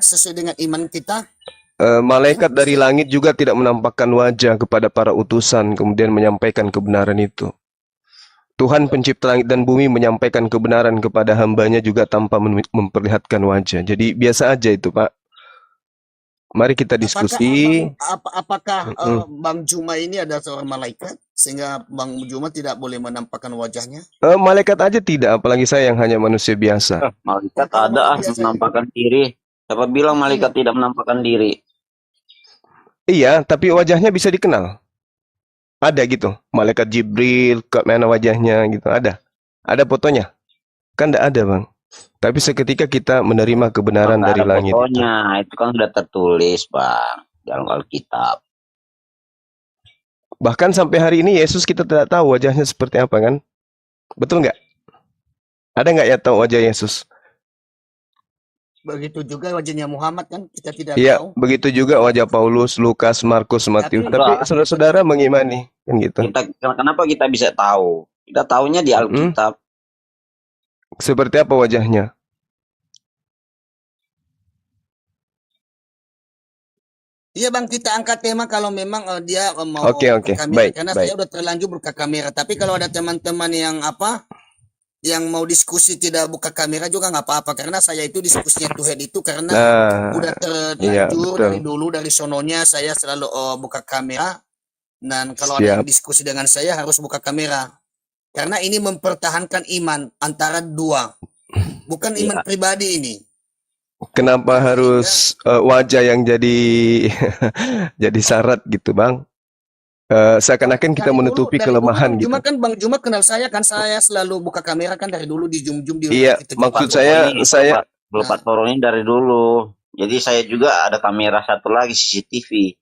sesuai dengan iman kita. Malaikat dari langit juga tidak menampakkan wajah kepada para utusan, kemudian menyampaikan kebenaran itu. Tuhan pencipta langit dan bumi menyampaikan kebenaran kepada hambanya juga tanpa memperlihatkan wajah. Jadi biasa aja itu, Pak. Mari kita diskusi. Apakah Mm. Bang Juma ini ada seorang malaikat sehingga Bang Juma tidak boleh menampakkan wajahnya? Malaikat aja tidak, apalagi saya yang hanya manusia biasa. Malaikat Kalau ada manusia menampakkan diri. Siapa bilang malaikat tidak menampakkan diri? Iya, tapi wajahnya bisa dikenal. Ada gitu, malaikat Jibril, ke mana wajahnya gitu, ada. Ada fotonya? Kan tidak ada, Bang. Tapi seketika kita menerima kebenaran Maka dari ada langit itu. fotonya, itu kan sudah tertulis, Bang, dalam Alkitab. Bahkan sampai hari ini Yesus kita tidak tahu wajahnya seperti apa kan? Betul nggak? Ada nggak ya tahu wajah Yesus? begitu juga wajahnya Muhammad kan kita tidak Iya, tahu. begitu juga wajah Paulus, Lukas, Markus, Matius. Tapi saudara-saudara mengimani, kan gitu. Kenapa kita bisa tahu? Kita tahunya di Alkitab. Seperti apa wajahnya? Iya Bang, kita angkat tema kalau memang dia mau Oke, buka kamera, baik, karena baik. saya udah terlanjur buka kamera. Tapi kalau ada teman-teman yang mau diskusi tidak buka kamera juga nggak apa-apa, karena saya itu diskusinya Tuhan itu karena udah terlanjur dari dulu, dari sononya saya selalu buka kamera. Dan kalau ada yang diskusi dengan saya harus buka kamera, karena ini mempertahankan iman antara dua, bukan iman pribadi ini. Kenapa harus wajah yang jadi jadi syarat gitu, Bang? Seakan-akan kita menutupi kelemahan gitu. Cuma kan Bang Juma kenal saya kan, saya selalu buka kamera kan dari dulu di Zoom di Iya, maksud saya Pak Toro ini dari dulu. Jadi saya juga ada kamera satu lagi CCTV.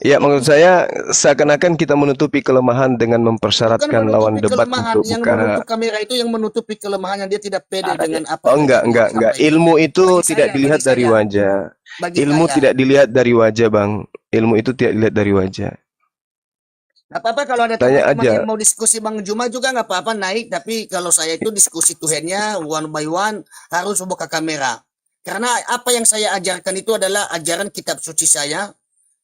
Ya, maksud saya seakan-akan kita menutupi kelemahan dengan mempersyaratkan lawan debat untuk yang buka. menutup kamera itu yang menutupi kelemahannya, dia tidak pede dengan apa. Oh, enggak. Ilmu itu tidak dilihat dari wajah. Ilmu tidak dilihat dari wajah, Bang. Ilmu itu tidak dilihat dari wajah. Gak apa-apa kalau ada teman-teman yang mau diskusi Bang Juma juga nggak apa-apa naik, tapi kalau saya itu diskusi Tuhannya one by one harus buka kamera. Karena apa yang saya ajarkan itu adalah ajaran kitab suci saya,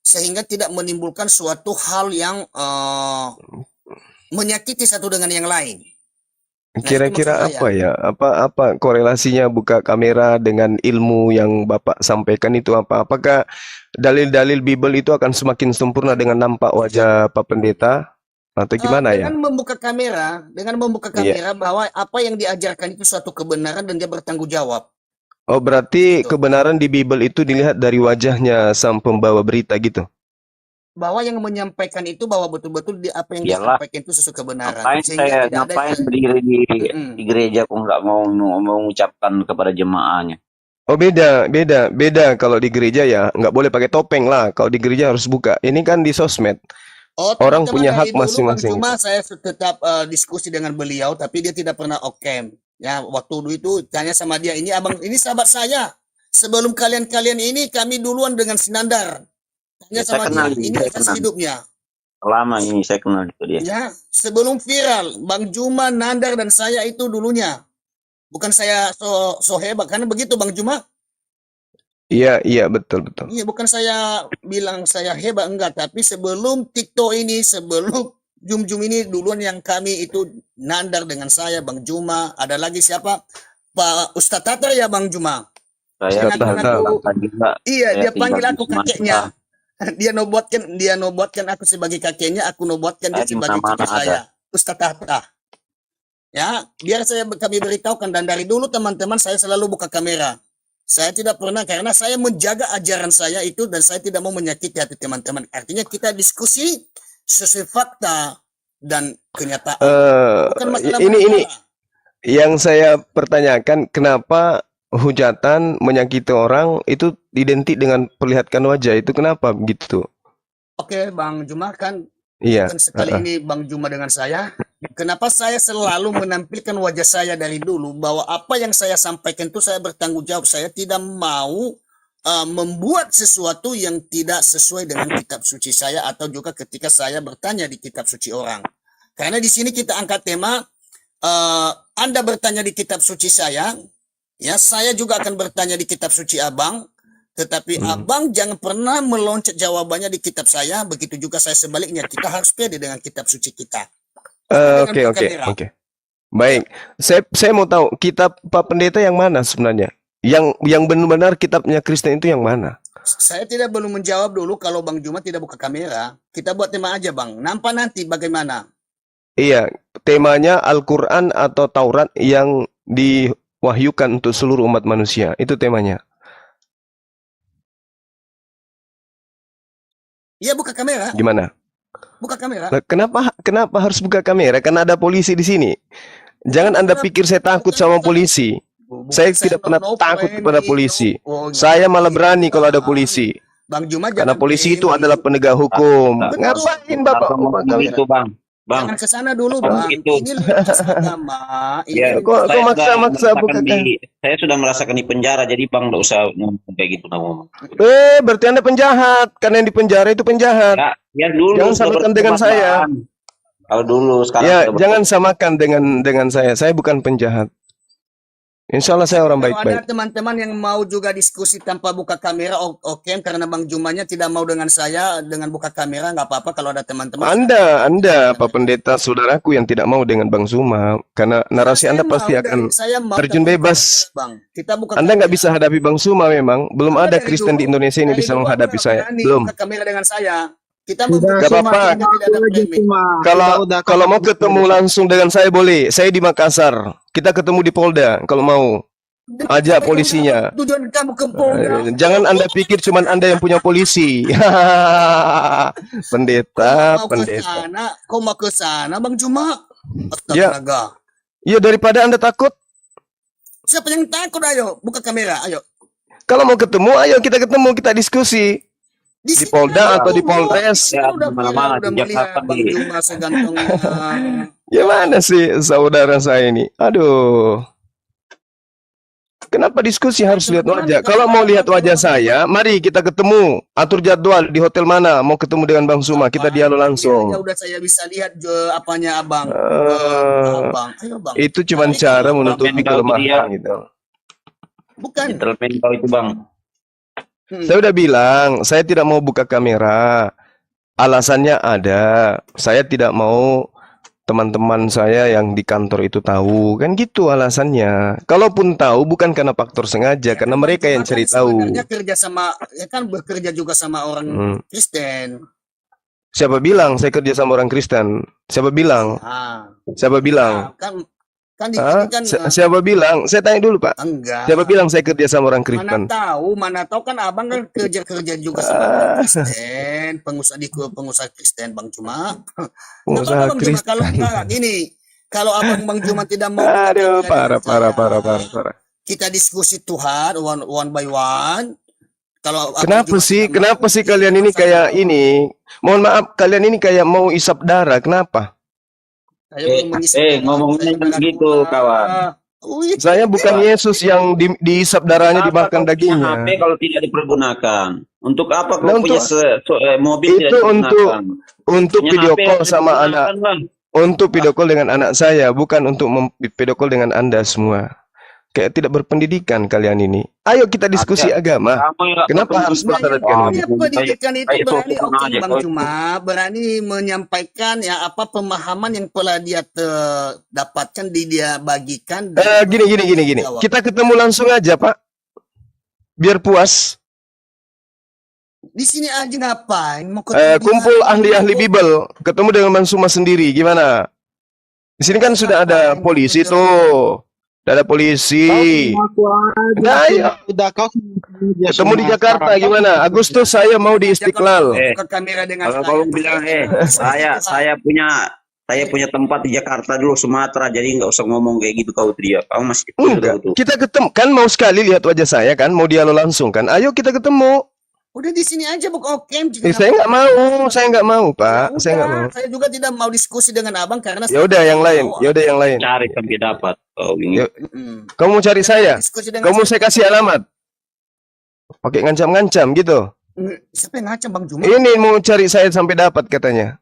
sehingga tidak menimbulkan suatu hal yang menyakiti satu dengan yang lain. Kira-kira apa ya? Apa korelasinya buka kamera dengan ilmu yang Bapak sampaikan itu apa? Apakah dalil-dalil Bible itu akan semakin sempurna dengan nampak wajah Pak Pendeta? Atau gimana ya? Dengan membuka kamera bahwa apa yang diajarkan itu suatu kebenaran dan dia bertanggung jawab. Oh, berarti kebenaran di Bible itu dilihat dari wajahnya sang pembawa berita gitu? Bahwa yang menyampaikan itu bahwa betul-betul apa yang dia sampaikan itu sesuai kebenaran. Ngapain berdiri di gereja kok nggak mau mengucapkan kepada jemaahnya? Oh, beda. Kalau di gereja ya nggak boleh pakai topeng lah. Kalau di gereja harus buka. Ini kan di sosmed. Orang punya hak masing-masing. Cuma saya tetap diskusi dengan beliau, tapi dia tidak pernah okem. Ya, waktu dulu itu tanya sama dia, ini abang, ini sahabat saya. Sebelum kalian ini kami duluan dengan Sinandar. Tanya sama dia, ini asas hidupnya. Lama ini saya kenal itu dia. Ya, sebelum viral, Bang Juma, Nandar dan saya itu dulunya. Bukan saya so hebat, karena begitu Bang Juma. Iya, betul. Iya, bukan saya bilang saya hebat, enggak. Tapi sebelum TikTok ini, sebelum Zoom ini duluan yang kami itu Nandar dengan saya, Bang Juma. Ada lagi siapa? Pak Ustadz Tata ya Bang Juma. Saya dia panggil aku kakeknya. Dia nobuatkan aku sebagai kakeknya, aku nobuatkan dia sebagai kakek saya. Ustadz Tata. Ya, biar kami beritahukan, dan dari dulu teman-teman saya selalu buka kamera. Saya tidak pernah, karena saya menjaga ajaran saya itu dan saya tidak mau menyakiti hati teman-teman. Artinya kita diskusi sesuai fakta dan kenyataan. Bukan masalah ini yang saya pertanyakan, kenapa hujatan menyakiti orang itu identik dengan perlihatkan wajah, itu kenapa begitu? Oke, Bang Juma kan bukan sekali ini Bang Juma dengan saya. Kenapa saya selalu menampilkan wajah saya dari dulu, bahwa apa yang saya sampaikan itu saya bertanggung jawab. Saya tidak mau membuat sesuatu yang tidak sesuai dengan kitab suci saya, atau juga ketika saya bertanya di kitab suci orang. Karena di sini kita angkat tema, Anda bertanya di kitab suci saya, Ya, saya juga akan bertanya di kitab suci Abang, tetapi Hmm. Abang jangan pernah meloncat jawabannya di kitab saya, begitu juga saya sebaliknya. Kita harus pede dengan kitab suci kita. Dengan Oke, buka oke, kamera. oke. Baik, saya mau tahu kitab Pak Pendeta yang mana sebenarnya? Yang benar-benar kitabnya Kristen itu yang mana? Saya tidak belum menjawab dulu kalau Bang Juma tidak buka kamera. Kita buat tema aja, Bang. Nampak nanti bagaimana. Iya, temanya Al-Quran atau Taurat yang diwahyukan untuk seluruh umat manusia. Itu temanya. Iya, buka kamera. Gimana? Buka kamera. Lah, kenapa harus buka kamera? Karena ada polisi di sini. Jangan Anda pikir saya takut sama polisi. Bukan Saya tidak pernah takut kepada polisi. Saya malah berani kalau ada polisi. Bang Juma Karena jangan polisi itu berani. adalah penegak hukum. Betul. Ngapain Bapak buka kamera? Itu Bang. Bang. Jangan ke sana dulu, Bang. Itu. Ini lintas agama. Ya, Kok saya maksa-maksa sudah buka kamera? saya sudah merasakan di penjara, jadi Bang nggak usah ngomong kayak gitu ngomong. Berarti Anda penjahat. Karena yang di penjara itu penjahat. Ya dulu. Jangan samakan dengan saya. Kalau dulu sekarang. Ya, sudah jangan samakan dengan saya. Saya bukan penjahat. Insya Allah saya orang Kalau ada baik-baik. teman-teman yang mau juga diskusi tanpa buka kamera, oke, karena Bang Jumanya tidak mau dengan saya dengan buka kamera, nggak apa-apa kalau ada teman-teman. Anda, Pak Pendeta, saudaraku yang tidak mau dengan Bang Zuma, karena narasi Anda pasti akan terjun bebas. Bang. Kita buka Anda nggak kamera. bisa hadapi Bang Zuma memang. Belum Anda ada dari Kristen di dulu- Indonesia ini dari bisa dulu menghadapi Anda saya. berani Belum. buka kamera dengan saya. Kita Udah, membuka Gak kamera, apa-apa. kita tidak ada framing. Udah, Kalau mau ketemu langsung dengan saya boleh. Saya di Makassar. Kita ketemu di Polda kalau mau. Ajak polisinya. Tujuan kamu ke Polda. Jangan Anda pikir cuman Anda yang punya polisi. Pendeta, pendeta. Kau mau ke sana, Bang Juma? Ya. Astaga. Ya daripada Anda takut, Siapa yang takut? Ayo, buka kamera. Ayo. kalau mau ketemu, ayo kita ketemu, kita diskusi. Di sini Polda aja, atau di Bang. Polres. Ya, Udah mana-mana udah di melihat Jakarta Bang di- Juma segantungnya. Gimana sih saudara saya ini? Aduh. Kenapa diskusi harus lihat wajah? Kalau mau lihat wajah saya, mari kita ketemu. Atur jadwal di hotel mana. Mau ketemu dengan Bang Zuma, kita dialog Ya langsung. udah saya bisa lihat apanya Abang. Eh, Abang. Ayo, Bang. Itu cuma cara menutupi Dia. kelemahan gitu. Bukan. Gentleman kau itu Bang. Saya udah bilang, saya tidak mau buka kamera. Alasannya ada. Saya tidak mau teman-teman saya yang di kantor itu tahu. Kan gitu alasannya. Kalaupun tahu bukan karena faktor sengaja, karena mereka yang cari tahu. Sebenarnya kerja sama, ya kan bekerja juga sama orang Kristen. Siapa bilang saya kerja sama orang Kristen? Siapa bilang? Ah, Siapa bilang? kan di Hah? sini kan Siapa bilang? Saya tanya dulu, Pak. enggak. Siapa bilang saya kerja sama orang Mana Kristen? tahu kan Abang kan kerja juga sama orang Kristen, pengusaha Kristen Bang Cuma. Pengusaha Bang Juma, Kristen. kalau enggak gini, kalau Abang Bang Juma tidak mau Aduh, buka kamera parah. dengan saya, kita diskusi Tuhan one by one. Kalau Abang Kenapa Juma sih? tidak Kenapa mau, sih kalian ini saya kayak mau. ini? Mohon maaf, kalian ini kayak mau isap darah. Kenapa? Saya belum mengisi ngomongnya saya berani gitu, pulang. kawan. Wih, Saya bukan Yesus yang diisap darahnya, dimakan Apa kau punya HP dagingnya. kalau tidak dipergunakan? Untuk apa kau Nah, punya mobil itu tidak untuk digunakan? untuk Punya video HP call yang sama digunakan, anak, Bang. untuk video call dengan anak saya, bukan untuk video call dengan Anda semua. Kayak tidak berpendidikan kalian ini. Ayo kita diskusi agama. Kamu yang nggak Kenapa harus berpendidikan. memperhatikan Ah, ini? Ya, pendidikan itu Ayo, berani fokus oke aja, Bang kau. Cuma berani menyampaikan ya apa pemahaman yang telah dia dapatkan dia bagikan. Gini. Kita ketemu langsung aja, Pak. Biar puas. Di sini aja ngapain? Mau ketemu di Kumpul mana? ahli-ahli Bible. Ketemu dengan Bang Suma sendiri. Gimana? Di sini kan sudah ada polisi tuh. Sudah ada polisi. Nah, ayo. Udah kau Ketemu di Jakarta gimana? Agustus saya mau di Istiqlal. Buka kamera dengan Kalau kau bilang saya punya tempat di Jakarta dulu, Sumatera, jadi nggak usah ngomong kayak gitu kau teriak. Kamu masih kecil Enggak. tuh. Kita ketemu kan mau sekali lihat wajah saya kan, mau dialog langsung kan. Ayo kita ketemu. Udah di sini aja buka okem. Saya nggak mau, Pak. Saya nggak mau. Saya juga tidak mau diskusi dengan Abang karena Ya udah yang lain. Cari sampai dapat. Kau ini. Ya. Kamu mau cari saya? Diskusi dengan Kamu saya kasih alamat. Pakai ngancam-ngancam gitu. Siapa yang ngacam Bang Juma? Ini mau cari saya sampai dapat katanya.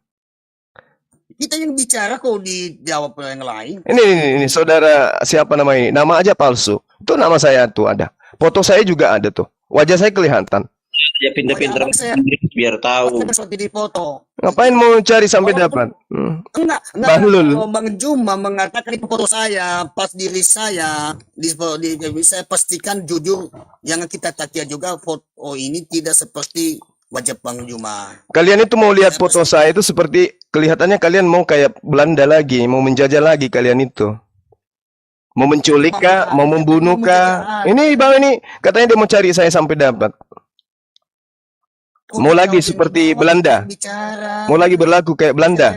Kita yang bicara kok dijawab oleh yang lain. Ini saudara siapa nama ini? Nama aja palsu. Itu nama saya tuh ada. Foto saya juga ada tuh. Wajah saya kelihatan. Ya pinter-pinter biar tahu. Seperti di foto. Ngapain mau cari sampai dapat? Enggak. Bahlul. Kalau Bang Juma mengatakan itu foto saya, pas diri saya, saya pastikan jujur, jangan kita takia juga foto ini tidak seperti wajah Bang Juma. Kalian itu mau lihat foto saya itu seperti kelihatannya kalian mau kayak Belanda lagi, mau menjajah lagi kalian itu. Mau menculik kah, mau membunuh kah? Ini Bang ini katanya dia mau cari saya sampai dapat. Mau lagi seperti Belanda. Mau lagi berlaku kayak Belanda.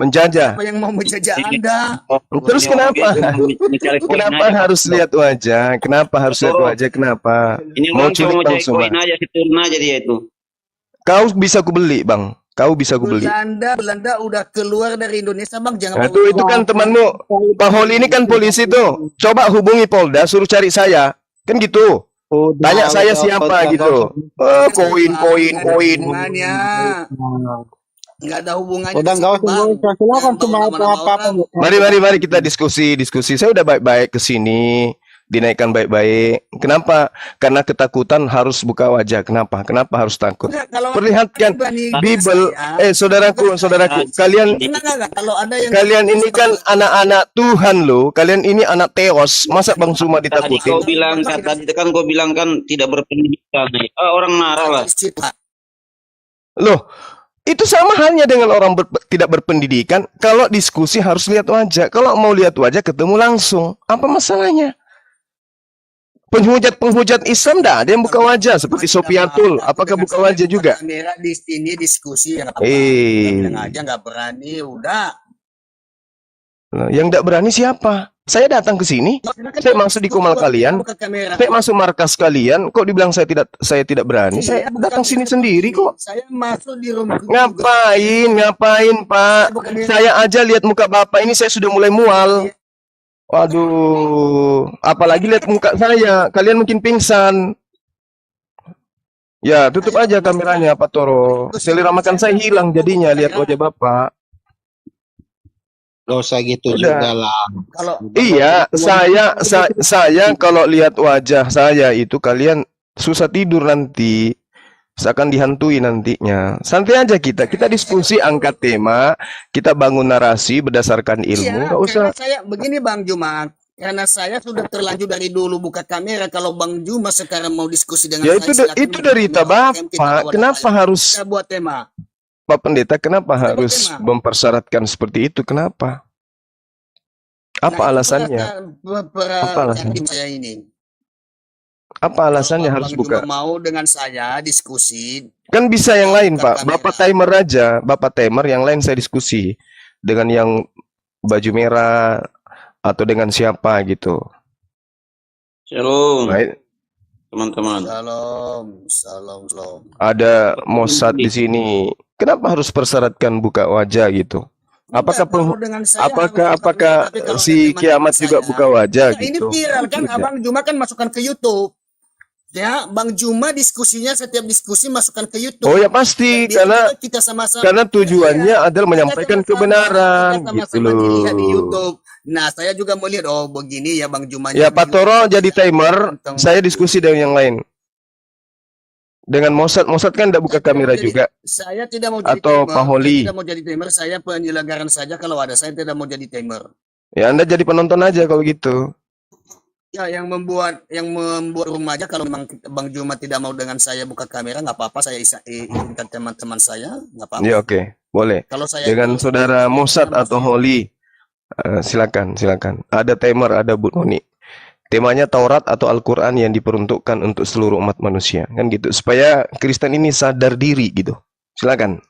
Menjajah. Apa yang mau menjajah Anda? Terus kenapa? Kenapa harus lihat wajah? Kenapa harus lihat wajah? Kenapa? Ini Mau orang cuma culik mau Bang cari Suma. koin aja, turun aja dia itu. Kau bisa kubeli, Bang. Kau bisa kubeli. Belanda udah keluar dari Indonesia, Bang. Jangan Nah, itu kan temanmu. Pak Holi ini kan polisi tuh. Coba hubungi Polda, suruh cari saya. Kan gitu. Tanya saya siapa gitu. Oh, koin. hubungannya. Nggak ada hubungannya. Udah nggak usah, silakan cuma apa-apa. Mari kita diskusi. Saya udah baik-baik ke sini, dinaikkan baik-baik. Kenapa? Karena ketakutan harus buka wajah. Kenapa? Kenapa harus takut? Perlihatkan Bible. Saudaraku, kalian kalau ada yang kalian ini kan anak-anak Tuhan loh. Kalian ini anak teos. Masa Bang Suma Tadi ditakutin? kau bilang kan tidak berpendidikan. Orang marah lah. Loh, itu sama halnya dengan orang tidak berpendidikan. Kalau diskusi harus lihat wajah. Kalau mau lihat wajah ketemu langsung. Apa masalahnya? Penghujat Islam dah ada yang buka wajah seperti Sofiatul. Apakah buka wajah juga? Kamera di sini diskusi yang apa? Bilang aja nggak berani, udah. Nah, yang tidak berani siapa? Saya datang ke sini, saya masuk di kumal kalian, saya masuk markas kalian, kok dibilang saya tidak berani? Saya datang sini sendiri kok. Saya masuk di rumah. Ngapain Pak? Saya aja lihat muka Bapak ini saya sudah mulai mual. Waduh, apalagi lihat muka saya, kalian mungkin pingsan. Ya, tutup aja kameranya Pak Toro. Selera makan saya hilang jadinya lihat wajah Bapak. Dosa gitu Udah. juga lah. Iya, saya kalau lihat wajah saya itu kalian susah tidur nanti. Seakan dihantui nantinya. Santai aja kita diskusi, angkat tema, kita bangun narasi berdasarkan ilmu. Nggak usah. Karena saya begini Bang Juma, karena saya sudah terlanjur dari dulu buka kamera. Kalau Bang Juma sekarang mau diskusi dengan Ya saya, itu derita Bapak. Kenapa harus kita buat tema? Pak Pendeta? Kenapa Kita buat harus tema. mempersyaratkan seperti itu? Kenapa? Apa alasannya? Apa alasannya? Saya ini. Apa alasannya Kalau harus Bang buka? Juma mau dengan saya diskusi. Kan bisa yang lain, Pak. Kamera. Bapak timer aja. Bapak timer, yang lain saya diskusi. Dengan yang baju merah atau dengan siapa gitu. Shalom, Baik. teman-teman. Salam. Ada Mossad di sini. Kenapa harus persyaratkan buka wajah gitu? Apakah si Kiamat juga buka wajah Ini gitu? viral kan, Tidak. Abang Juma kan masukkan ke YouTube. Ya, Bang Juma diskusinya setiap diskusi masukkan ke YouTube. Oh ya pasti, karena kita sama-sama tujuannya adalah menyampaikan kebenaran gitu loh. di YouTube. Nah, saya juga mau lihat begini ya Bang Juma. Ya Pak Toro jadi timer, saya diskusi dengan yang lain. Dengan Mossad kan tidak buka kamera juga. Saya tidak mau jadi Atau timer. Pak Holi. Saya tidak mau jadi timer, saya penyelenggaran saja kalau ada. Saya tidak mau jadi timer. Ya Anda jadi penonton aja kalau gitu. Ya, yang membuat rumah aja kalau memang Bang Juma tidak mau dengan saya buka kamera, nggak apa-apa, saya izinkan teman-teman saya, nggak apa-apa. Ya oke, boleh. Kalau saya Dengan saudara Mossad atau Holi, silakan. Ada timer, ada Bu Noni. Temanya Taurat atau Al-Quran yang diperuntukkan untuk seluruh umat manusia, kan gitu. Supaya Kristen ini sadar diri gitu. Silakan.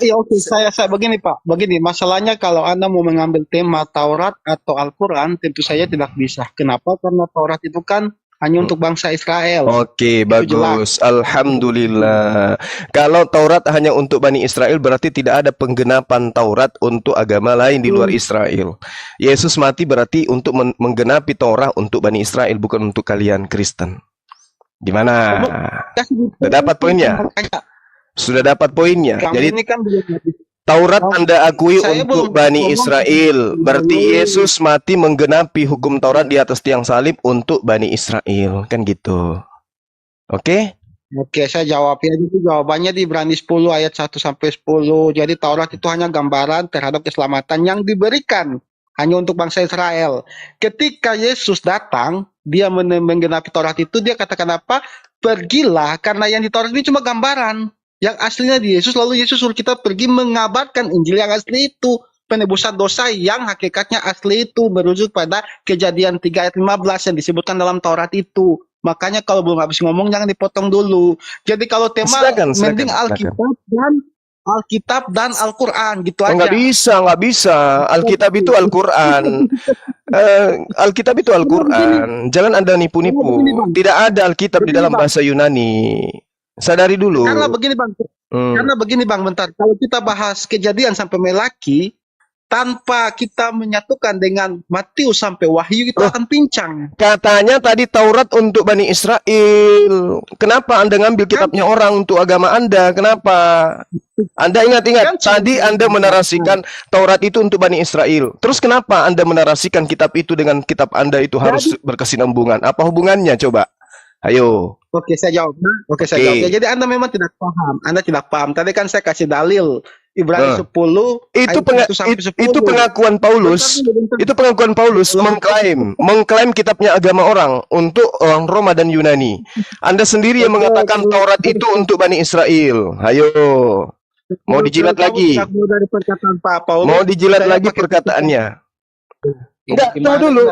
Iya oke, saya begini Pak. Begini, masalahnya kalau Anda mau mengambil tema Taurat atau Al-Quran, tentu saja tidak bisa. Kenapa? Karena Taurat itu kan hanya untuk bangsa Israel. Oke, Itu bagus. Alhamdulillah. Kalau Taurat hanya untuk Bani Israel, berarti tidak ada penggenapan Taurat untuk agama lain di luar Israel. Yesus mati berarti untuk menggenapi Taurat untuk Bani Israel, bukan untuk kalian Kristen. Gimana? Sudah dapat poinnya? Sudah dapat poinnya. Kami Jadi ini kan belum habis. Taurat Oh, Anda akui saya untuk belum Bani ngomong Israel. Berarti dulu. Yesus mati menggenapi hukum Taurat di atas tiang salib untuk Bani Israel. Kan gitu. Oke? Oke, saya jawab ya. Jadi jawabannya di Ibrani 10 ayat 1 sampai 10. Jadi Taurat itu hanya gambaran terhadap keselamatan yang diberikan hanya untuk bangsa Israel. Ketika Yesus datang, dia menggenapi Taurat itu, dia katakan apa? Pergilah, karena yang di Taurat ini cuma gambaran. Yang aslinya di Yesus, lalu Yesus suruh kita pergi mengabarkan Injil yang asli itu. Penebusan dosa yang hakikatnya asli itu merujuk pada Kejadian 3 ayat 15 yang disebutkan dalam Taurat itu. Makanya kalau belum habis ngomong jangan dipotong dulu. Jadi kalau tema Silakan, mending silakan. Alkitab dan Al-Quran gitu Oh, aja. nggak bisa. Alkitab itu Al-Quran. Alkitab itu Al-Quran. Jangan Anda nipu-nipu. Tidak ada Alkitab di dalam bahasa Yunani. Sadari dulu. Karena begini bang, bentar. Kalau kita bahas Kejadian sampai Melaki, tanpa kita menyatukan dengan Matius sampai Wahyu itu akan pincang. Katanya tadi Taurat untuk Bani Israel. Kenapa Anda ngambil kitabnya orang untuk agama Anda? Kenapa? Anda ingat-ingat, tadi Anda menarasikan Taurat itu untuk Bani Israel. Terus kenapa Anda menarasikan kitab itu dengan kitab Anda itu harus berkesinambungan? Apa hubungannya coba? Ayo. Oke, saya jawab. Saya jawab. Ya, jadi Anda memang tidak paham. Anda tidak paham. Tadi kan saya kasih dalil. Ibrani 10 itu pengakuan Paulus. Itu pengakuan Paulus mengklaim kitabnya agama orang untuk orang Roma dan Yunani. Anda sendiri yang mengatakan Taurat itu untuk Bani Israel. Ayo. Mau dijilat lagi? Mau dijilat lagi perkataannya? Enggak, tahu dulu.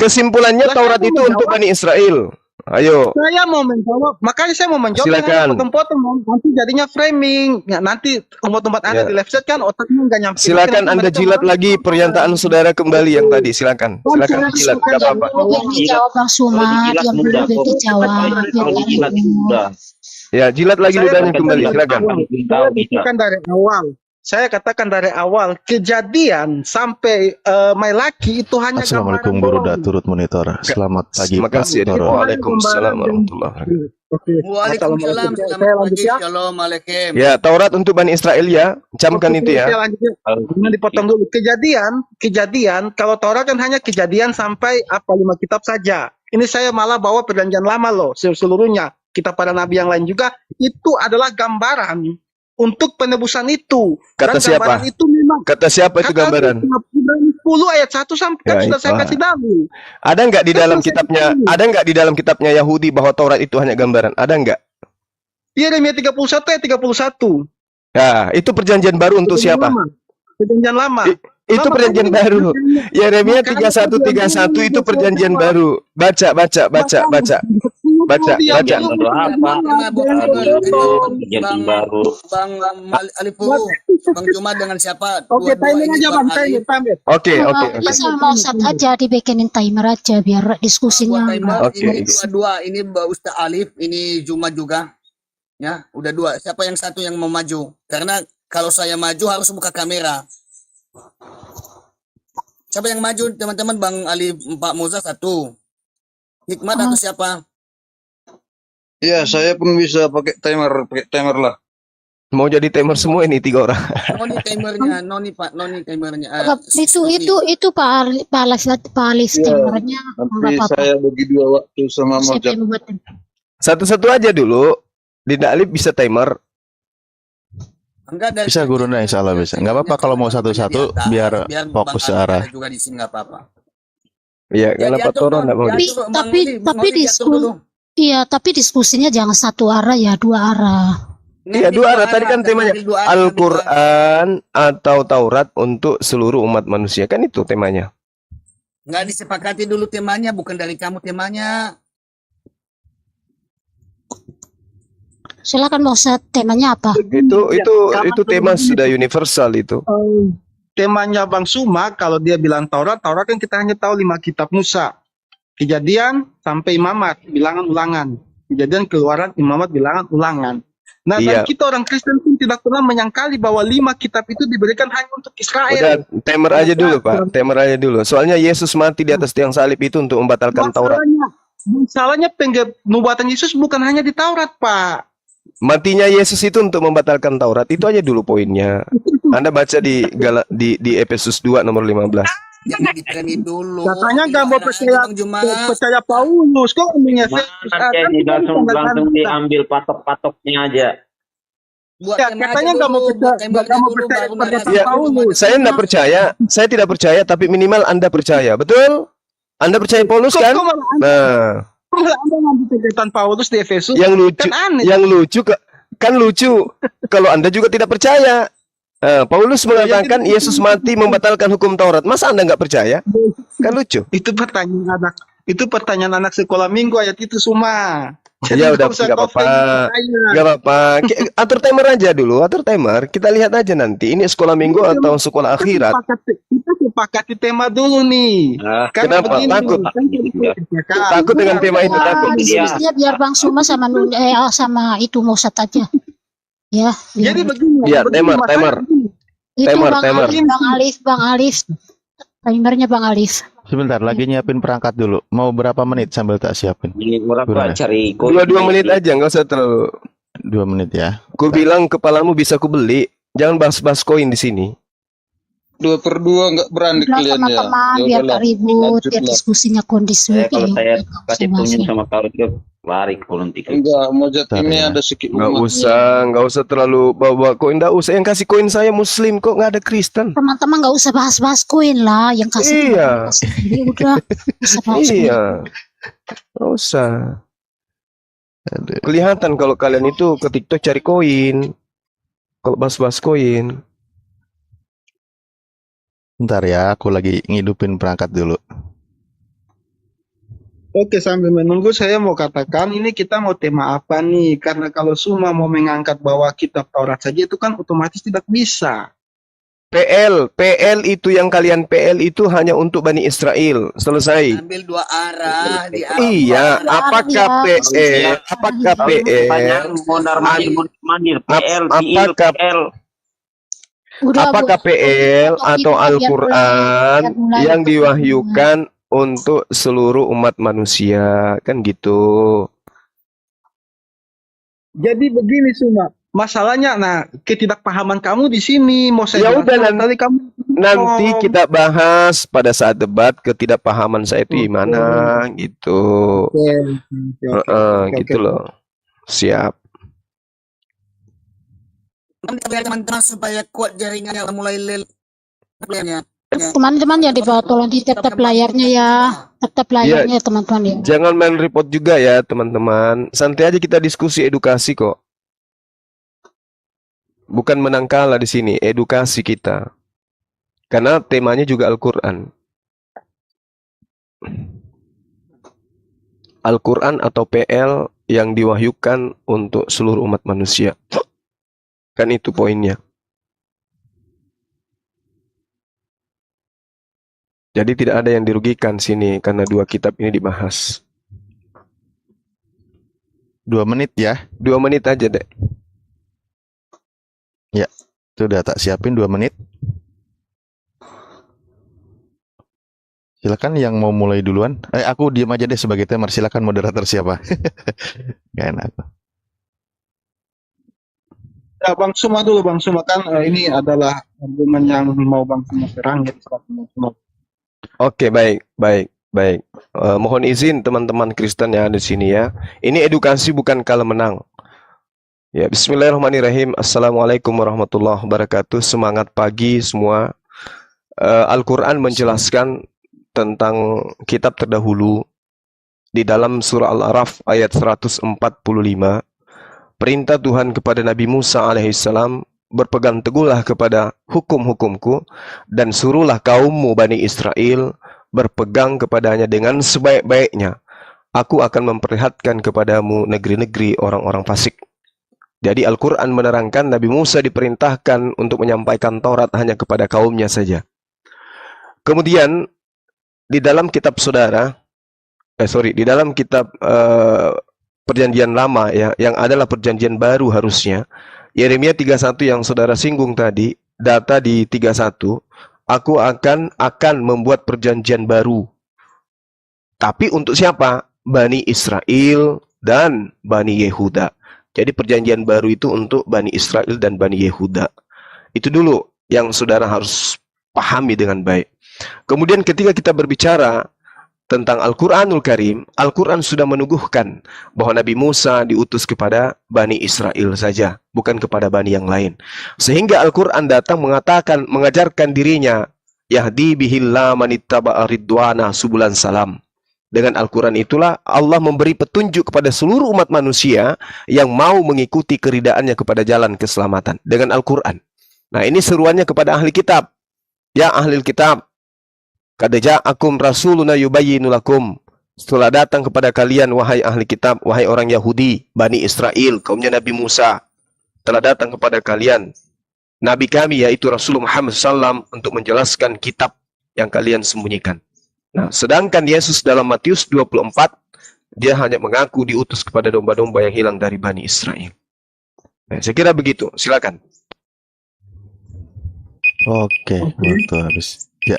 Kesimpulannya Taurat itu untuk Bani Israel. Ayo. Saya mau menjawab, makanya saya mau menjawab. Silakan. Potong-potong, nanti jadinya framing. Ya, nanti tempat Anda di left set kan otaknya nggak nyampe. Silakan Anda jilat lagi pernyataan saudara kembali yang tadi. Silakan dijilat, nggak apa-apa. Yang dijawab Bang Suma, yang belum dijawab. Ya, jilat lagi ludahnya kembali. Silakan. Saya katakan dari awal Kejadian sampai Melaki itu hanya Assalamualaikum Buruda turut monitor. Selamat pagi. Terima kasih. Waalaikumsalam warahmatullahi wabarakatuh. Waalaikumsalam. Selamat pagi. Assalamualaikum. Ya, Taurat untuk Bani Israel ya. Camkan itu ya. Jangan dipotong dulu. Kejadian. Kalau Taurat kan hanya Kejadian sampai 5 kitab saja. Ini saya malah bawa Perjanjian Lama loh, seluruhnya. Kitab para nabi yang lain juga itu adalah gambaran untuk penebusan itu. Kata siapa? Itu memang, kata siapa itu gambaran? 10 ayat 1 sampai kan sudah saya kasih tahu. Ada nggak di dalam kitabnya? Ada nggak di dalam kitabnya Yahudi bahwa Taurat itu hanya gambaran? Ada nggak? Yeremia 31 ayat 31. Ya, itu perjanjian baru untuk siapa? Perjanjian lama. Itu perjanjian baru. Yeremia 31 itu perjanjian baru. Baca. Perjanjian baru. Bang Alifu, Bang Cuma dengan siapa? Oke, timer aja Bang, timer. Oke. Sama Ustaz aja dibikinin timer aja biar diskusinya. Ini dua, ini Ustaz Alif, ini Juma juga. Ya, udah dua. Siapa yang satu yang mau maju? Karena kalau saya maju harus buka kamera. Siapa yang maju teman-teman? Bang Ali, Pak Muza satu. Hikmat atau siapa? Iya, saya pun bisa pakai timer lah. Mau jadi timer semua ini 3 orang. Noni timernya, Noni timernya. Itu Pak Alis timernya. Nanti saya bagi 2 waktu sama Mojak. Satu-satu aja dulu. Tidak Alif bisa timer. Enggak, Bisa Guru Nah, insya Allah bisa. Nggak apa-apa kalau mau satu-satu biar fokus searah. Juga di sini nggak apa-apa. Iya, karena Pak Toro enggak mau. Tapi diskusinya jangan satu arah ya, 2 arah. Iya, 2 arah. Tadi kan temanya Al-Quran atau Taurat untuk seluruh umat manusia. Kan itu temanya. Nggak disepakati dulu temanya, bukan dari kamu temanya. Silakan mau temanya apa? Itu tema sudah universal itu. Temanya Bang Suma kalau dia bilang Taurat kan kita hanya tahu 5 kitab Musa. Kejadian sampai Imamat, bilangan ulangan. Kejadian Keluaran, Imamat, bilangan ulangan. Nah, dan kita orang Kristen pun tidak pernah menyangkali bahwa 5 kitab itu diberikan hanya untuk Israel. Udah, timer aja dulu Pak, timer aja dulu. Soalnya Yesus mati di atas tiang salib itu untuk membatalkan Taurat. Masalahnya nubuatan Yesus bukan hanya di Taurat, Pak. Matinya Yesus itu untuk membatalkan Taurat. Itu aja dulu poinnya. Anda baca di Efesus 2 nomor 15. Jangan ditrenin dulu. Katanya nggak mau percaya Paulus. Kok omongnya Mana jadi langsung diambil patok-patoknya aja. Ya, katanya nggak mau percaya Ya, Paulus. saya tidak percaya. Saya tidak percaya, tapi minimal Anda percaya. Betul? Anda percaya Paulus kan? Nah, Malah Anda ngambil perkataan Paulus di Efesus. yang lucu, Kan aneh. kan lucu kalau Anda juga tidak percaya. Paulus mengatakan Yesus mati membatalkan hukum Taurat. Masa Anda nggak percaya? Kan lucu. Itu pertanyaan anak sekolah minggu ayat itu semua. Ya udah, nggak apa-apa. Nggak apa-apa. Atur timer aja dulu. Atur timer. Kita lihat aja nanti. Ini sekolah minggu atau sekolah akhirat. Kita sepakati tema dulu nih. Kenapa? Takut dengan tema itu, takut. Diskusinya biar Bang Suma sama sama itu Mosat aja. Ya. Jadi begini. Ya, timer. Itu Timer. Bang Alif. Timernya Bang Alif. Sebentar, lagi nyiapin perangkat dulu. Mau berapa menit sambil tak siapin? Ini orang gua cari 2 menit aja, nggak usah terlalu. 2 menit ya. Ku bilang kepalamu bisa ku beli. Jangan bahas-bahas koin di sini. 2 per 2 nggak berani kalian ya. Teman-teman biar tak ribut, biar diskusinya kondisi. Kalau saya kasih tunjuk sama kau itu lari ke nanti. Enggak, mau jatuh ini ya. ada sedikit Nggak usah terlalu bawa koin. Nggak usah. Yang kasih koin saya Muslim kok, nggak ada Kristen. Teman-teman nggak usah bahas-bahas koin lah, yang kasih. Iya. Ini udah usah bahas koin. Iya. Nggak usah. Kelihatan kalau kalian itu ke TikTok cari koin. Kalau bahas-bahas koin. Bentar ya, aku lagi ngidupin perangkat dulu. Oke, sambil menunggu saya mau katakan ini kita mau tema apa nih? Karena kalau Suma mau mengangkat bahwa kitab Taurat saja itu kan otomatis tidak bisa. PL itu yang kalian PL itu hanya untuk Bani Israel. Selesai. Ambil 2 arah. Iya, apakah PL? Apakah PL? Mondar-mandir, PL, Apakah PL. Apakah PL atau Al-Quran yang diwahyukan untuk seluruh umat manusia? Kan gitu. Jadi begini Suma, masalahnya ketidakpahaman kamu di sini mau saya Ya udah, jelaskan, nanti kita bahas pada saat debat ketidakpahaman saya itu gimana gitu. Oke. Gitu loh. Siap. Teman-teman supaya kuat jaringannya mulai layarnya. Teman-teman ya di bawah tolong tetap layarnya ya, tetap layarnya teman-teman ya. Jangan main report juga ya teman-teman. Santai aja, kita diskusi edukasi kok. Bukan menang kalah di sini, edukasi kita. Karena temanya juga Al-Quran. Al-Quran atau PL yang diwahyukan untuk seluruh umat manusia. Kan itu poinnya. Jadi tidak ada yang dirugikan sini karena 2 kitab ini dibahas. 2 menit ya. 2 menit aja deh. Ya, sudah tak siapin 2 menit. Silakan yang mau mulai duluan. Aku diam aja deh sebagai timer. Silakan moderator siapa. Gak enak. Ya, Bang Suma dulu, Bang Suma kan ini adalah argumen yang mau Bang Suma serang ya. Oke, baik. Mohon izin teman-teman Kristen yang ada di sini ya. Ini edukasi bukan kalah menang. Ya, bismillahirrahmanirrahim. Assalamualaikum warahmatullahi wabarakatuh. Semangat pagi semua. Al-Quran menjelaskan tentang kitab terdahulu di dalam surah Al-A'raf ayat 145. Perintah Tuhan kepada Nabi Musa alaihissalam, berpegang teguhlah kepada hukum-hukumku dan suruhlah kaummu Bani Israel berpegang kepadanya dengan sebaik-baiknya. Aku akan memperlihatkan kepadamu negeri-negeri orang-orang fasik. Jadi Al-Quran menerangkan Nabi Musa diperintahkan untuk menyampaikan Taurat hanya kepada kaumnya saja. Kemudian di dalam kitab di dalam kitab Perjanjian Lama ya, yang adalah Perjanjian Baru harusnya, Yeremia 31 yang saudara singgung tadi, data di 31, aku akan membuat perjanjian baru. Tapi untuk siapa? Bani Israel dan Bani Yehuda. Jadi perjanjian baru itu untuk Bani Israel dan Bani Yehuda. Itu dulu yang saudara harus pahami dengan baik. Kemudian ketika kita berbicara tentang Al-Quranul Karim, Al-Quran sudah menuguhkan bahwa Nabi Musa diutus kepada Bani Israel saja, bukan kepada Bani yang lain. Sehingga Al-Quran datang mengatakan, mengajarkan dirinya, Yahdi bihillah manittaba'a ridwana subulan salam. Dengan Al-Quran itulah Allah memberi petunjuk kepada seluruh umat manusia yang mau mengikuti keridaannya kepada jalan keselamatan. Dengan Al-Quran. Nah, ini seruannya kepada ahli kitab. Ya ahli kitab, qad ja'akum rasuluna yubayyinu lakum. Setelah datang kepada kalian, wahai ahli kitab, wahai orang Yahudi, Bani Israel, kaumnya Nabi Musa, telah datang kepada kalian Nabi kami, yaitu Rasulullah Muhammad SAW, untuk menjelaskan kitab yang kalian sembunyikan. Nah, sedangkan Yesus dalam Matius 24, dia hanya mengaku diutus kepada domba-domba yang hilang dari Bani Israel. Nah, saya kira begitu. Silakan. Oke, waktu habis. Ya.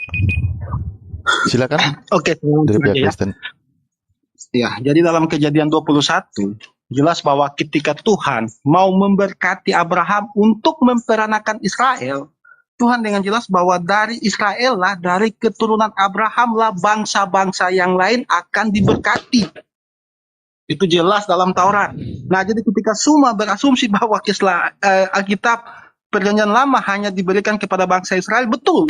Silakan Oke, dari pihak ya. Kristen. Ya, jadi dalam Kejadian 21 jelas bahwa ketika Tuhan mau memberkati Abraham untuk memperanakan Israel, Tuhan dengan jelas bahwa dari Israel lah, dari keturunan Abraham lah bangsa-bangsa yang lain akan diberkati. Itu jelas dalam Taurat. Nah, jadi ketika semua berasumsi bahwa Alkitab Perjanjian Lama hanya diberikan kepada bangsa Israel, betul.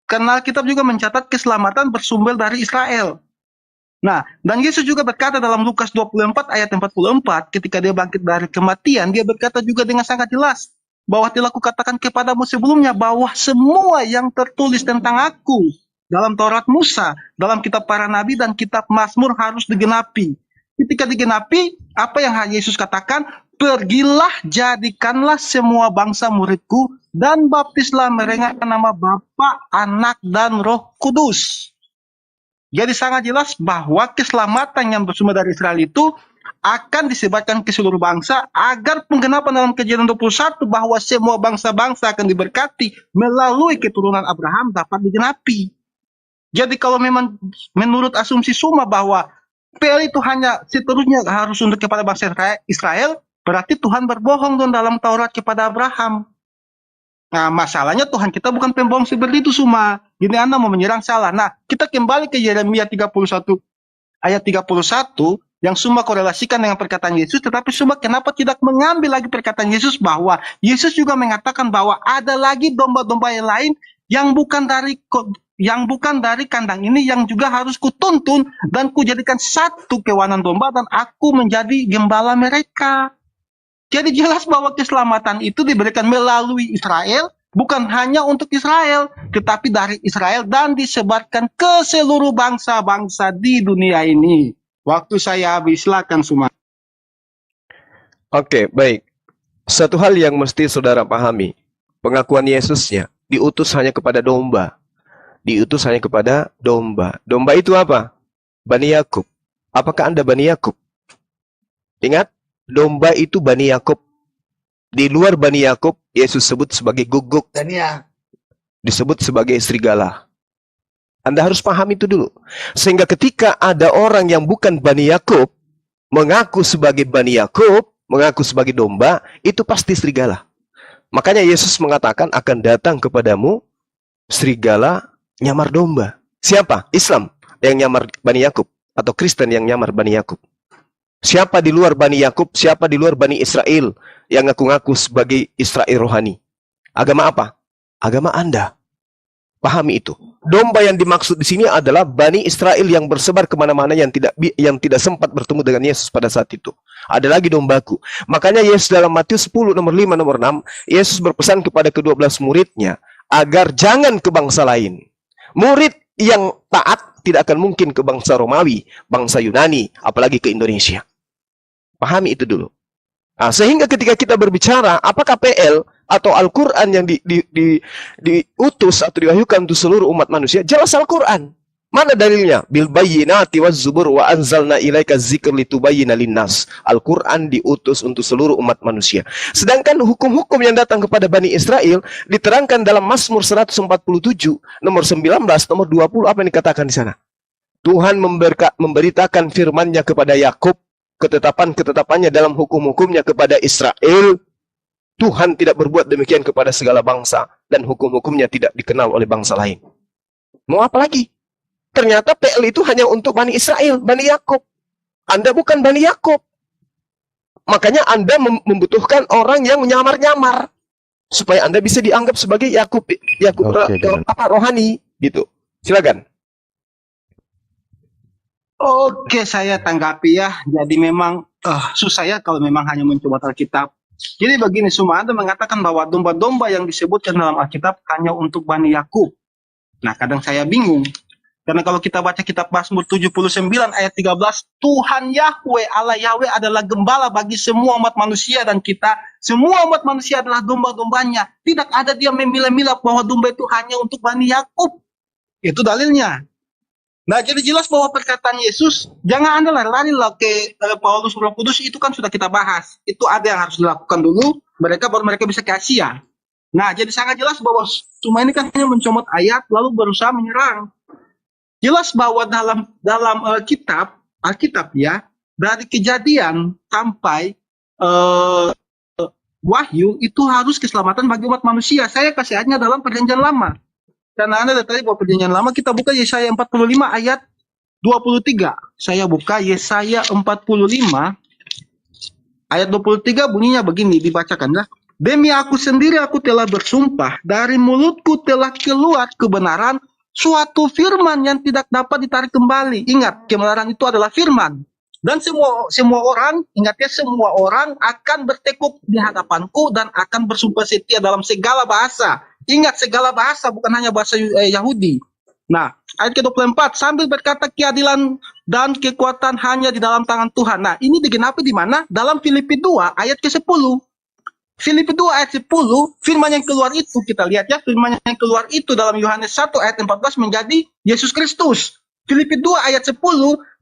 Karena Alkitab juga mencatat keselamatan bersumber dari Israel. Nah, dan Yesus juga berkata dalam Lukas 24 ayat 44, ketika dia bangkit dari kematian, dia berkata juga dengan sangat jelas, bahwa telah kukatakan kepadamu sebelumnya, bahwa semua yang tertulis tentang aku dalam Taurat Musa, dalam kitab para nabi dan kitab Mazmur harus digenapi. Ketika digenapi, apa yang Yesus katakan? Pergilah, jadikanlah semua bangsa muridku, dan baptislah mereka nama Bapa, Anak, dan Roh Kudus. Jadi sangat jelas bahwa keselamatan yang bersumber dari Israel itu akan disebarkan ke seluruh bangsa, agar penggenapan dalam Kejadian 21 bahwa semua bangsa-bangsa akan diberkati melalui keturunan Abraham dapat digenapi. Jadi kalau memang menurut asumsi Suma bahwa PL itu hanya seterusnya harus untuk kepada bangsa Israel, berarti Tuhan berbohong dong dalam Taurat kepada Abraham. Nah, masalahnya Tuhan kita bukan pembohong seperti itu, Suma. Gini Anda mau menyerang salah. Nah, kita kembali ke Yeremia 31 ayat 31 yang Suma korelasikan dengan perkataan Yesus, tetapi Suma kenapa tidak mengambil lagi perkataan Yesus bahwa Yesus juga mengatakan bahwa ada lagi domba-domba yang lain yang bukan dari kandang ini yang juga harus kutuntun dan kujadikan satu kewanan domba dan aku menjadi gembala mereka. Jadi jelas bahwa keselamatan itu diberikan melalui Israel, bukan hanya untuk Israel, tetapi dari Israel dan disebarkan ke seluruh bangsa-bangsa di dunia ini. Waktu saya habis, silakan Suma. Oke, baik. Satu hal yang mesti saudara pahami, pengakuan Yesusnya diutus hanya kepada domba. Diutus hanya kepada domba. Domba itu apa? Bani Yakub. Apakah Anda Bani Yakub? Ingat, domba itu Bani Yakub. Di luar Bani Yakub, Yesus sebut sebagai guguk. Disebut sebagai serigala. Anda harus paham itu dulu. Sehingga ketika ada orang yang bukan Bani Yakub, mengaku sebagai Bani Yakub, mengaku sebagai domba, itu pasti serigala. Makanya Yesus mengatakan akan datang kepadamu serigala nyamar domba. Siapa? Islam yang nyamar Bani Yakub. Atau Kristen yang nyamar Bani Yakub. Siapa di luar Bani Yakub, siapa di luar Bani Israel yang ngaku-ngaku sebagai Israel rohani? Agama apa? Agama Anda. Pahami itu. Domba yang dimaksud di sini adalah Bani Israel yang bersebar kemana-mana yang tidak sempat bertemu dengan Yesus pada saat itu. Ada lagi dombaku. Makanya Yesus dalam Matius 10 nomor 5 nomor 6, Yesus berpesan kepada ke-12 muridnya agar jangan ke bangsa lain. Murid yang taat tidak akan mungkin ke bangsa Romawi, bangsa Yunani, apalagi ke Indonesia. Pahami itu dulu. Nah, sehingga ketika kita berbicara, apakah PL atau Al-Quran yang diutus atau diwahyukan untuk seluruh umat manusia? Jelas Al-Quran. Mana dalilnya? Bil bayyinati waz zubur wa anzalna ilaika dzikra litubayyana linnas. Al-Quran diutus untuk seluruh umat manusia. Sedangkan hukum-hukum yang datang kepada Bani Israel diterangkan dalam Mazmur 147, nomor 19, nomor 20, apa yang dikatakan di sana? Tuhan memberitakan firman-Nya kepada Yakub, ketetapan-ketetapannya dalam hukum-hukumnya kepada Israel, Tuhan tidak berbuat demikian kepada segala bangsa, dan hukum-hukumnya tidak dikenal oleh bangsa lain. Mau apa lagi? Ternyata PL itu hanya untuk Bani Israel, Bani Yakub. Anda bukan Bani Yakub. Makanya Anda membutuhkan orang yang menyamar-nyamar supaya Anda bisa dianggap sebagai Yakub rohani gitu. Silakan. Oke, saya tanggapi ya. Jadi memang susah ya kalau memang hanya mencoba Alkitab. Jadi begini, semua Anda mengatakan bahwa domba-domba yang disebutkan dalam Alkitab hanya untuk Bani Yakub. Nah, kadang saya bingung. Karena kalau kita baca kitab Mazmur 79 ayat 13, Tuhan Yahweh, Allah Yahweh adalah gembala bagi semua umat manusia, dan kita, semua umat manusia adalah domba-dombanya. Tidak ada dia memilah-milah bahwa domba itu hanya untuk Bani Yakub. Itu dalilnya. Nah, jadi jelas bahwa perkataan Yesus, jangan Anda lari-lari ke Paulus Roh Kudus, itu kan sudah kita bahas. Itu ada yang harus dilakukan dulu, baru mereka bisa ke Asia. Nah, jadi sangat jelas bahwa cuma ini kan hanya mencomot ayat, lalu berusaha menyerang. Jelas bahwa dalam Alkitab ya, dari Kejadian sampai Wahyu, itu harus keselamatan bagi umat manusia. Saya kasih ayatnya dalam Perjanjian Lama. Karena Anda tadi bahwa Perjanjian Lama, kita buka Yesaya 45 ayat 23. Saya buka Yesaya 45 ayat 23, bunyinya begini, dibacakan ya. Demi aku sendiri aku telah bersumpah, dari mulutku telah keluar kebenaran, suatu firman yang tidak dapat ditarik kembali. Ingat, kebenaran itu adalah firman. Dan semua orang, ingat ya, semua orang akan bertekuk di hadapanku dan akan bersumpah setia dalam segala bahasa. Ingat, segala bahasa, bukan hanya bahasa Yahudi. Nah, ayat ke-24, sambil berkata keadilan dan kekuatan hanya di dalam tangan Tuhan. Nah, ini digenapi di mana? Dalam Filipi 2 ayat ke-10. Filipi 2 ayat 10, firman yang keluar itu, kita lihat ya, firman yang keluar itu dalam Yohanes 1 ayat 14 menjadi Yesus Kristus. Filipi 2 ayat 10,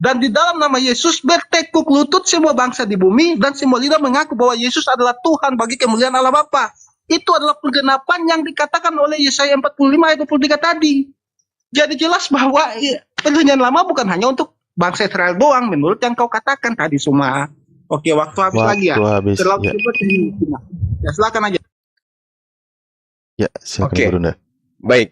dan di dalam nama Yesus bertekuk lutut semua bangsa di bumi, dan semua lidah mengaku bahwa Yesus adalah Tuhan bagi kemuliaan Allah Bapa. Itu adalah pergenapan yang dikatakan oleh Yesaya 45 ayat 23 tadi. Jadi jelas bahwa Perjanjian Lama bukan hanya untuk bangsa Israel doang, menurut yang kau katakan tadi semua. Oke, waktu habis lagi ya. Terlalu cepat ini. Ya, silakan aja. Ya, silakan Oke. Brunda. Baik.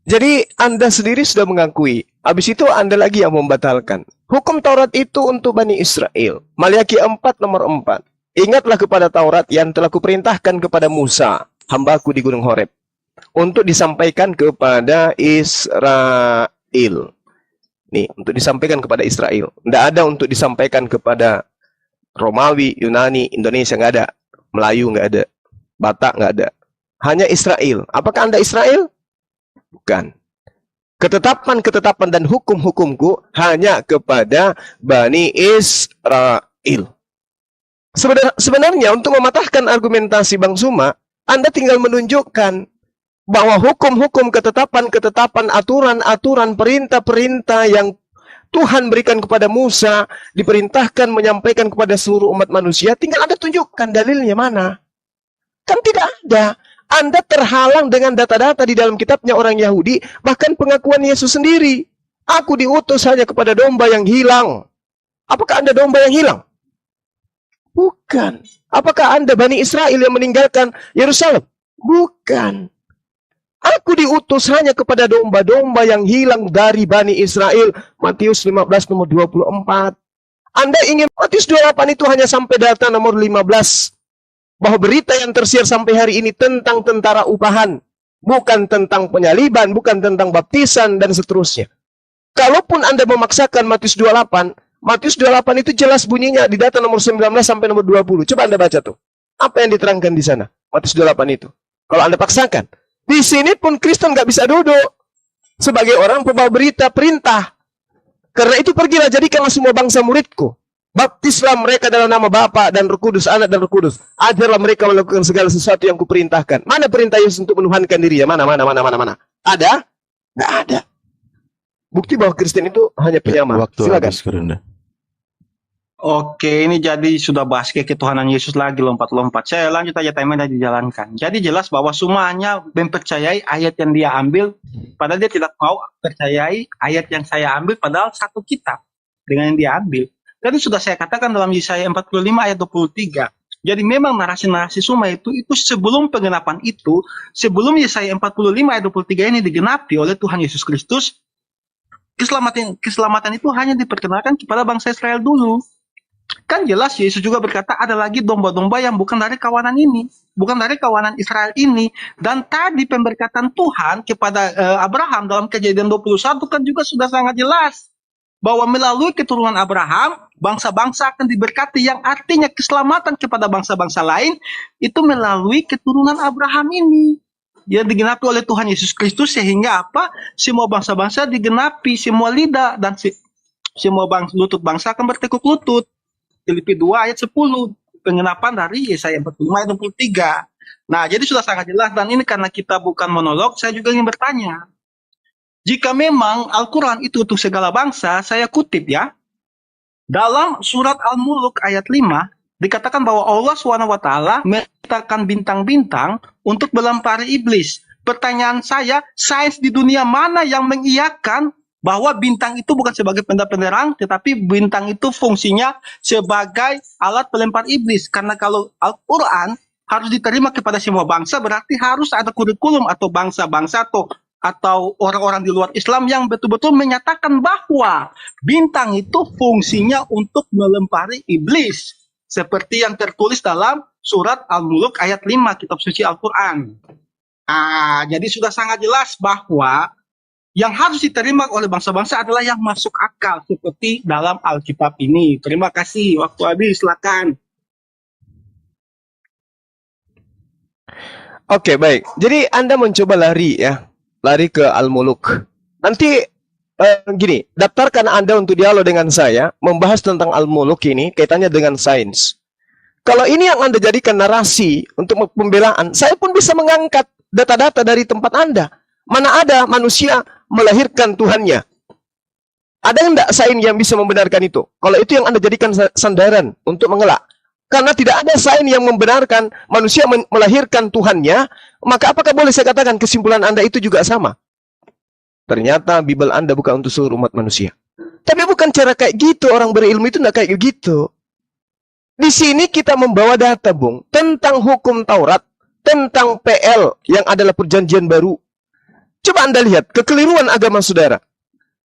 Jadi Anda sendiri sudah mengakui. Habis itu Anda lagi yang membatalkan. Hukum Taurat itu untuk Bani Israel. Maliaki 4 nomor 4. Ingatlah kepada Taurat yang telah kuperintahkan kepada Musa, hambaku di Gunung Horeb, untuk disampaikan kepada Israel. Nih, untuk disampaikan kepada Israel. Tidak ada untuk disampaikan kepada Romawi, Yunani, Indonesia, nggak ada. Melayu nggak ada. Batak nggak ada. Hanya Israel. Apakah Anda Israel? Bukan. Ketetapan-ketetapan dan hukum-hukumku hanya kepada Bani Israel. Sebenarnya untuk mematahkan argumentasi Bang Suma, Anda tinggal menunjukkan bahwa hukum-hukum, ketetapan-ketetapan, aturan-aturan, perintah-perintah yang Tuhan berikan kepada Musa, diperintahkan menyampaikan kepada seluruh umat manusia, tinggal Anda tunjukkan dalilnya mana. Kan tidak ada. Anda terhalang dengan data-data di dalam kitabnya orang Yahudi, bahkan pengakuan Yesus sendiri. Aku diutus hanya kepada domba yang hilang. Apakah Anda domba yang hilang? Bukan. Apakah Anda Bani Israel yang meninggalkan Yerusalem? Bukan. Aku diutus hanya kepada domba-domba yang hilang dari Bani Israel. Matius 15 nomor 24. Anda ingin Matius 28 itu hanya sampai data nomor 15. Bahwa berita yang tersiar sampai hari ini tentang tentara upahan. Bukan tentang penyaliban, bukan tentang baptisan, dan seterusnya. Kalaupun Anda memaksakan Matius 28, Matius 28 itu jelas bunyinya di data nomor 19 sampai nomor 20. Coba Anda baca tuh. Apa yang diterangkan di sana? Matius 28 itu. Kalau Anda paksakan. Di sini pun Kristen nggak bisa duduk. Sebagai orang pembawa berita, perintah. Karena itu pergilah jadikanlah semua bangsa muridku. Baptislah mereka dalam nama Bapa dan Roh Kudus, Anak dan Roh Kudus. Ajarlah mereka melakukan segala sesuatu yang kuperintahkan. Mana perintah Yesus untuk menuhankan dirinya? Mana? Ada? Nggak ada. Bukti bahwa Kristen itu hanya penyamar. Waktu Silakan. habis, Brunda. Oke, ini jadi sudah bahas ke ketuhanan Yesus lagi, lompat-lompat. Saya lanjut aja timer dan dijalankan. Jadi jelas bahwa semuanya mempercayai ayat yang dia ambil, padahal dia tidak mau percayai ayat yang saya ambil, padahal satu kitab dengan yang dia ambil. Tadi sudah saya katakan dalam Yesaya 45 ayat 23. Jadi memang narasi-narasi semua itu sebelum penggenapan itu, sebelum Yesaya 45 ayat 23 ini digenapi oleh Tuhan Yesus Kristus, keselamatan itu hanya diperkenalkan kepada bangsa Israel dulu. Kan jelas Yesus juga berkata ada lagi domba-domba yang bukan dari kawanan ini, bukan dari kawanan Israel ini. Dan tadi pemberkatan Tuhan kepada Abraham dalam Kejadian 21 kan juga sudah sangat jelas bahwa melalui keturunan Abraham bangsa-bangsa akan diberkati, yang artinya keselamatan kepada bangsa-bangsa lain itu melalui keturunan Abraham ini yang digenapi oleh Tuhan Yesus Kristus, sehingga apa? Semua bangsa-bangsa digenapi, semua lidah dan semua lutut bangsa akan bertekuk lutut. Filipi 2 ayat 10, penggenapan dari Yesaya 45 ayat 23. Nah, jadi sudah sangat jelas, dan ini karena kita bukan monolog, saya juga ingin bertanya. Jika memang Al-Quran itu untuk segala bangsa, saya kutip ya, dalam surat Al-Muluk ayat 5, dikatakan bahwa Allah SWT menciptakan bintang-bintang untuk melempari iblis. Pertanyaan saya, sains di dunia mana yang mengiyakan bahwa bintang itu bukan sebagai penerang, tetapi bintang itu fungsinya sebagai alat pelempar iblis? Karena kalau Al-Quran harus diterima kepada semua bangsa, berarti harus ada kurikulum atau bangsa-bangsa atau orang-orang di luar Islam yang betul-betul menyatakan bahwa bintang itu fungsinya untuk melempari iblis, seperti yang tertulis dalam surat Al-Muluk ayat 5 kitab suci Al-Quran. Jadi sudah sangat jelas bahwa yang harus diterima oleh bangsa-bangsa adalah yang masuk akal seperti dalam Alkitab ini. Terima kasih, waktu habis, silakan. Oke, baik. Jadi Anda mencoba lari ke Al-Muluk. Nanti gini, daftarkan Anda untuk dialog dengan saya, membahas tentang Al-Muluk ini, kaitannya dengan sains. Kalau ini yang Anda jadikan narasi untuk pembelaan, saya pun bisa mengangkat data-data dari tempat Anda. Mana ada manusia melahirkan Tuhannya? Ada enggak sains yang bisa membenarkan itu? Kalau itu yang Anda jadikan sandaran untuk mengelak. Karena tidak ada sains yang membenarkan manusia melahirkan Tuhannya, maka apakah boleh saya katakan kesimpulan Anda itu juga sama? Ternyata Bible Anda bukan untuk seluruh umat manusia. Tapi bukan cara kayak gitu, orang berilmu itu enggak kayak gitu. Di sini kita membawa data, Bung, tentang hukum Taurat, tentang PL yang adalah perjanjian baru. Coba Anda lihat kekeliruan agama saudara.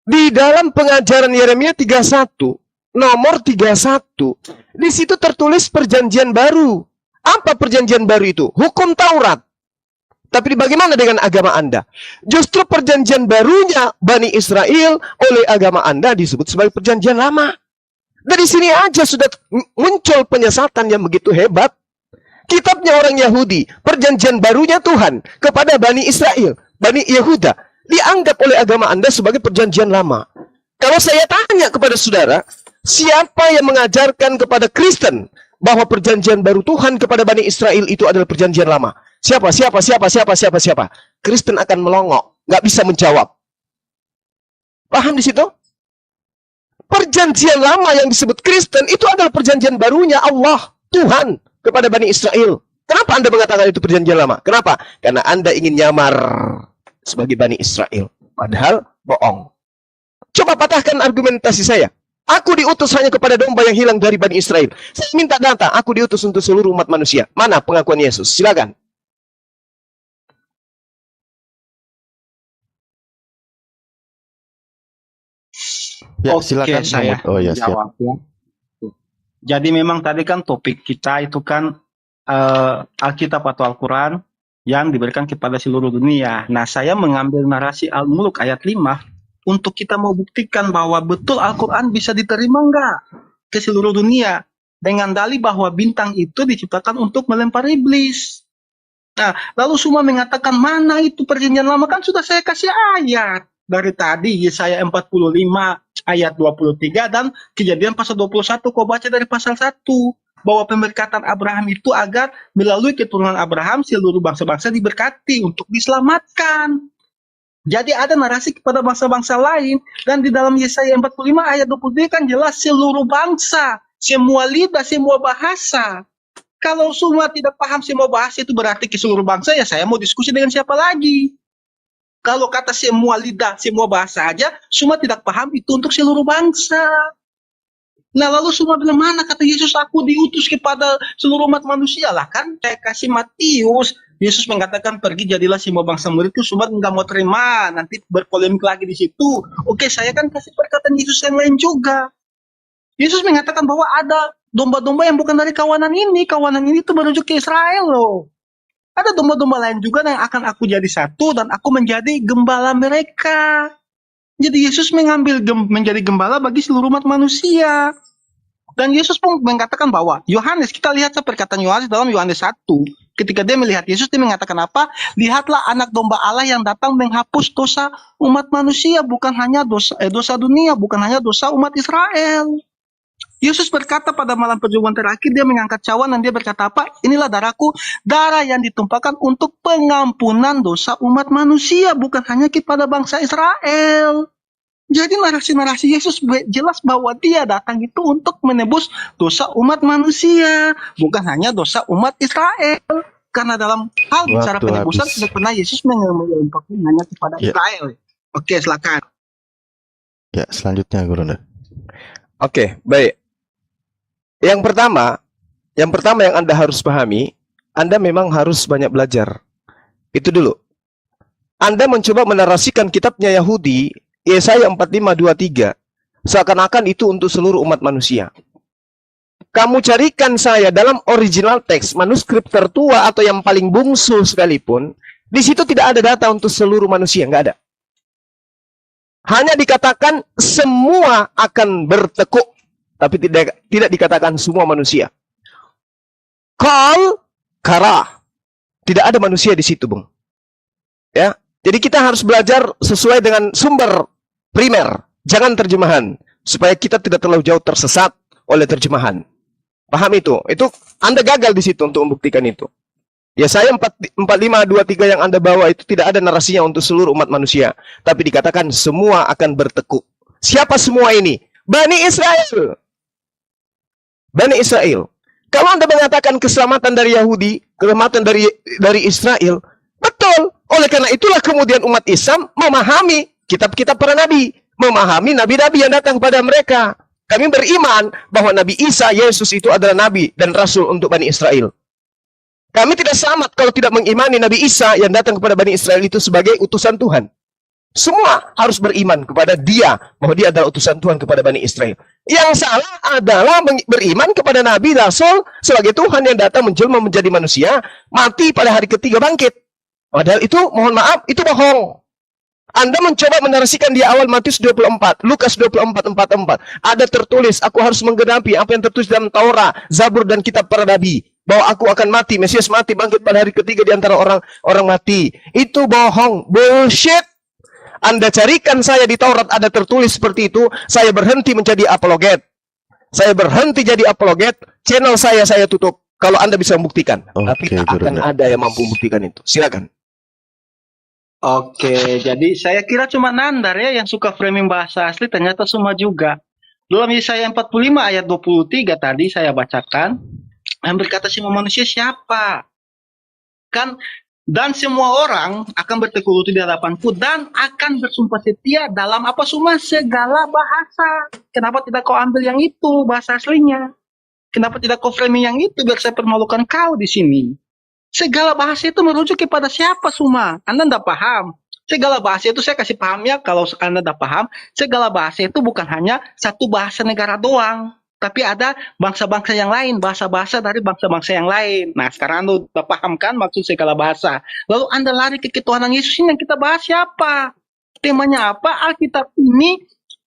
Di dalam pengajaran Yeremia 31, nomor 31, di situ tertulis perjanjian baru. Apa perjanjian baru itu? Hukum Taurat. Tapi bagaimana dengan agama Anda? Justru perjanjian barunya Bani Israel oleh agama Anda disebut sebagai perjanjian lama. Dari sini aja sudah muncul penyesatan yang begitu hebat. Kitabnya orang Yahudi, perjanjian barunya Tuhan kepada Bani Israel, Bani Yehuda, dianggap oleh agama Anda sebagai perjanjian lama. Kalau saya tanya kepada saudara, siapa yang mengajarkan kepada Kristen bahwa perjanjian baru Tuhan kepada Bani Israel itu adalah perjanjian lama? Siapa? Kristen akan melongok, nggak bisa menjawab. Paham di situ? Perjanjian lama yang disebut Kristen itu adalah perjanjian barunya Allah, Tuhan kepada Bani Israel. Kenapa Anda mengatakan itu perjanjian lama? Kenapa? Karena Anda ingin nyamar sebagai Bani Israel. Padahal bohong. Coba patahkan argumentasi saya. Aku diutus hanya kepada domba yang hilang dari Bani Israel. Saya minta data, aku diutus untuk seluruh umat manusia. Mana pengakuan Yesus? Silakan. Ya, Oke, silakan. saya Oh ya, siap. jawab ya. Jadi memang tadi kan topik kita itu kan Alkitab atau Al-Quran yang diberikan kepada seluruh dunia. Nah, saya mengambil narasi Al-Muluk ayat 5 untuk kita mau buktikan bahwa betul Al-Quran bisa diterima enggak ke seluruh dunia dengan dalih bahwa bintang itu diciptakan untuk melempar iblis. Nah, lalu semua mengatakan mana itu perjanjian lama, kan sudah saya kasih ayat dari tadi, Yesaya 45 ayat 23 dan Kejadian pasal 21, kau baca dari pasal 1 bahwa pemberkatan Abraham itu agar melalui keturunan Abraham seluruh bangsa-bangsa diberkati untuk diselamatkan. Jadi ada narasi kepada bangsa-bangsa lain, dan di dalam Yesaya 45 ayat 23 kan jelas seluruh bangsa, semua lidah, semua bahasa. Kalau semua tidak paham semua bahasa itu berarti ke seluruh bangsa, ya saya mau diskusi dengan siapa lagi? Kalau kata semua lidah, semua bahasa aja, semua tidak paham itu untuk seluruh bangsa. Nah lalu semua bilang, mana kata Yesus aku diutus kepada seluruh umat manusia lah kan? Saya kasih Matius, Yesus mengatakan pergi jadilah semua bangsa muridku, semua nggak mau terima, nanti berpolemik lagi di situ. Oke, saya kan kasih perkataan Yesus yang lain juga. Yesus mengatakan bahwa ada domba-domba yang bukan dari kawanan ini tuh menuju ke Israel loh. Ada domba-domba lain juga yang akan aku jadi satu dan aku menjadi gembala mereka. Jadi Yesus menjadi gembala bagi seluruh umat manusia. Dan Yesus pun mengatakan bahwa Yohanes, kita lihat perkataan Yohanes dalam Yohanes 1. Ketika dia melihat Yesus, dia mengatakan apa? Lihatlah anak domba Allah yang datang menghapus dosa umat manusia, bukan hanya dosa dunia, bukan hanya dosa umat Israel. Yesus berkata pada malam perjamuan terakhir, dia mengangkat cawan dan dia berkata apa? Inilah darahku, darah yang ditumpahkan untuk pengampunan dosa umat manusia, bukan hanya kepada bangsa Israel. Jadi narasi-narasi Yesus jelas bahwa dia datang itu untuk menebus dosa umat manusia, bukan hanya dosa umat Israel. Karena dalam hal bicara penebusan tidak pernah Yesus mengimpakkan hanya kepada Israel. Oke, silakan. Ya, selanjutnya Gurunda. Oke, baik. Yang pertama yang Anda harus pahami, Anda memang harus banyak belajar. Itu dulu. Anda mencoba menarasikan kitabnya Yahudi, Yesaya 45:23, seakan-akan itu untuk seluruh umat manusia. Kamu carikan saya dalam original teks, manuskrip tertua atau yang paling bungsu sekalipun, di situ tidak ada data untuk seluruh manusia, nggak ada. Hanya dikatakan semua akan bertekuk, tapi tidak dikatakan semua manusia. Kal, kara, tidak ada manusia di situ, Bung. Ya, jadi kita harus belajar sesuai dengan sumber primer, jangan terjemahan, supaya kita tidak terlalu jauh tersesat oleh terjemahan. Paham itu? Itu Anda gagal di situ untuk membuktikan itu. Ya, saya 45:23 yang Anda bawa itu tidak ada narasinya untuk seluruh umat manusia, tapi dikatakan semua akan bertekuk. Siapa semua ini? Bani Israel. Bani Israel. Kalau Anda mengatakan keselamatan dari Yahudi, keselamatan dari Israel, betul. Oleh karena itulah kemudian umat Islam memahami kitab-kitab para nabi, memahami nabi-nabi yang datang kepada mereka. Kami beriman bahwa Nabi Isa, Yesus itu adalah nabi dan rasul untuk Bani Israel. Kami tidak selamat kalau tidak mengimani Nabi Isa yang datang kepada Bani Israel itu sebagai utusan Tuhan. Semua harus beriman kepada dia, bahwa dia adalah utusan Tuhan kepada Bani Israel. Yang salah adalah beriman kepada Nabi, Rasul, sebagai Tuhan yang datang menjelma menjadi manusia, mati pada hari ketiga bangkit. Padahal itu, mohon maaf, itu bohong. Anda mencoba menarasikan di awal Matius 24, Lukas 24:44. Ada tertulis, aku harus menggenapi apa yang tertulis dalam Taurat, Zabur, dan kitab para nabi. Bahwa aku akan mati, Mesias mati, bangkit pada hari ketiga di antara orang mati. Itu bohong, bullshit. Anda carikan saya di Taurat ada tertulis seperti itu, saya berhenti menjadi apologet. Saya berhenti jadi apologet, channel saya tutup. Kalau Anda bisa membuktikan. Tapi tak akan ada yang mampu membuktikan itu. Silakan. Oke, jadi saya kira cuma Nandar ya yang suka framing bahasa asli, ternyata semua juga. Dalam Yesaya 45 ayat 23 tadi saya bacakan, yang berkata semua manusia siapa? Kan, dan semua orang akan bertekuk lutut di hadapanku dan akan bersumpah setia dalam apa semua segala bahasa. Kenapa tidak kau ambil yang itu bahasa aslinya? Kenapa tidak kau framing yang itu biar saya permalukan kau di sini? Segala bahasa itu merujuk kepada siapa semua? Anda tidak paham. Segala bahasa itu saya kasih paham ya, kalau Anda tidak paham. Segala bahasa itu bukan hanya satu bahasa negara doang. Tapi ada bangsa-bangsa yang lain, bahasa-bahasa dari bangsa-bangsa yang lain. Nah, sekarang Anda sudah paham kan maksud segala bahasa. Lalu Anda lari ke ketuhanan Yesus ini yang kita bahas siapa? Temanya apa? Alkitab ini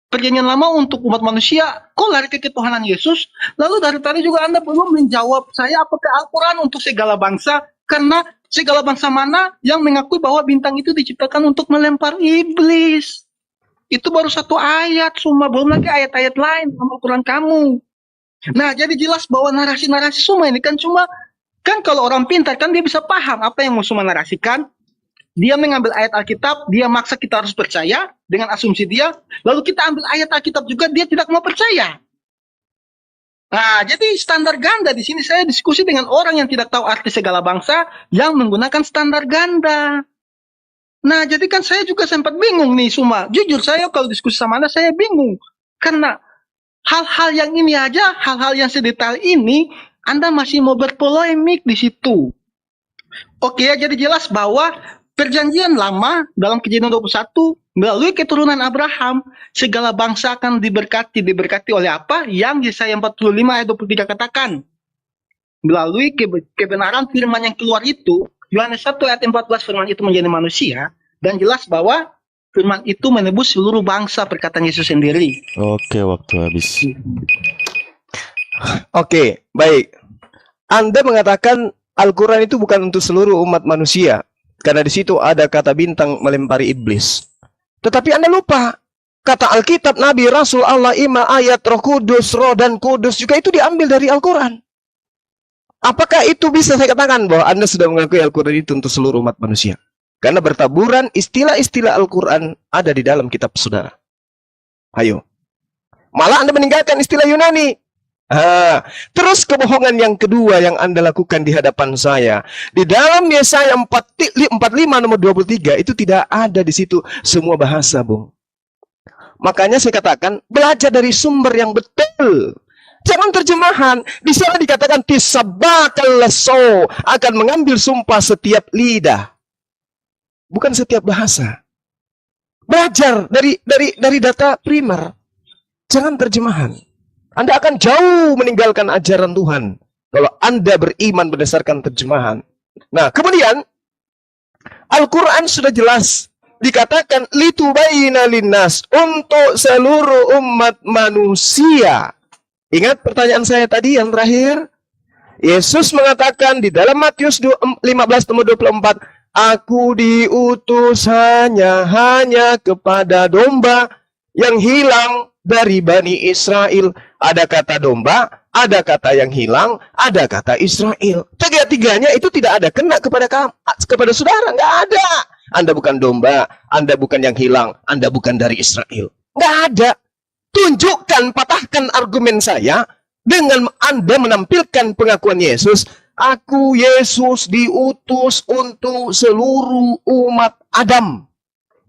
Perjanjian Lama untuk umat manusia. Kok lari ke ketuhanan Yesus? Lalu dari tadi juga Anda belum menjawab saya apakah Al-Quran untuk segala bangsa? Karena segala bangsa mana yang mengakui bahwa bintang itu diciptakan untuk melempar iblis? Itu baru satu ayat, semua belum lagi ayat-ayat lain dalam Al-Quran kamu. Nah, jadi jelas bahwa narasi-narasi semua ini kan cuma, kan kalau orang pintar kan dia bisa paham apa yang mau semua narasikan. Dia mengambil ayat Alkitab, dia maksa kita harus percaya dengan asumsi dia, lalu kita ambil ayat Alkitab juga, dia tidak mau percaya. Nah, jadi standar ganda di sini saya diskusi dengan orang yang tidak tahu arti segala bangsa yang menggunakan standar ganda. Nah, jadi kan saya juga sempat bingung nih, Suma. Jujur saya kalau diskusi sama Anda saya bingung. Karena hal-hal yang ini aja, hal-hal yang sedetail ini, Anda masih mau berpolemik di situ. Oke, jadi jelas bahwa perjanjian lama dalam Kejadian 21 melalui keturunan Abraham segala bangsa akan diberkati oleh apa? Yang Yesaya 45 ayat 23 katakan. Melalui kebenaran firman yang keluar itu, Yohanes 1 ayat 14 firman itu menjadi manusia, dan jelas bahwa firman itu menebus seluruh bangsa, perkataan Yesus sendiri. Oke, waktu habis. Oke, baik. Anda mengatakan Al-Quran itu bukan untuk seluruh umat manusia, karena di situ ada kata bintang melempari iblis. Tetapi Anda lupa, kata Alkitab, Nabi, Rasul, Allah, Imam, ayat, Roh Kudus, Roh dan Kudus juga itu diambil dari Al-Quran. Apakah itu bisa saya katakan bahwa Anda sudah mengakui Al-Quran itu untuk seluruh umat manusia? Karena bertaburan istilah-istilah Al-Quran ada di dalam kitab saudara. Ayo. Malah Anda meninggalkan istilah Yunani. Terus kebohongan yang kedua yang Anda lakukan di hadapan saya, di dalam Yesaya 45 nomor 23 itu tidak ada di situ semua bahasa, Bung. Makanya saya katakan belajar dari sumber yang betul. Jangan terjemahan. Di sana dikatakan tisabakal lasso, akan mengambil sumpah setiap lidah. Bukan setiap bahasa. Belajar dari data primer. Jangan terjemahan. Anda akan jauh meninggalkan ajaran Tuhan kalau Anda beriman berdasarkan terjemahan. Nah, kemudian Al-Quran sudah jelas dikatakan litubayyina linnas, untuk seluruh umat manusia. Ingat pertanyaan saya tadi yang terakhir? Yesus mengatakan di dalam Matius 15 nomor 24, aku diutus hanya kepada domba yang hilang dari Bani Israel. Ada kata domba, ada kata yang hilang, ada kata Israel. Tiga-tiganya itu tidak ada kena kepada saudara, nggak ada. Anda bukan domba, Anda bukan yang hilang, Anda bukan dari Israel. Nggak ada. Tunjukkan, patahkan argumen saya dengan Anda menampilkan pengakuan Yesus. Aku Yesus diutus untuk seluruh umat Adam.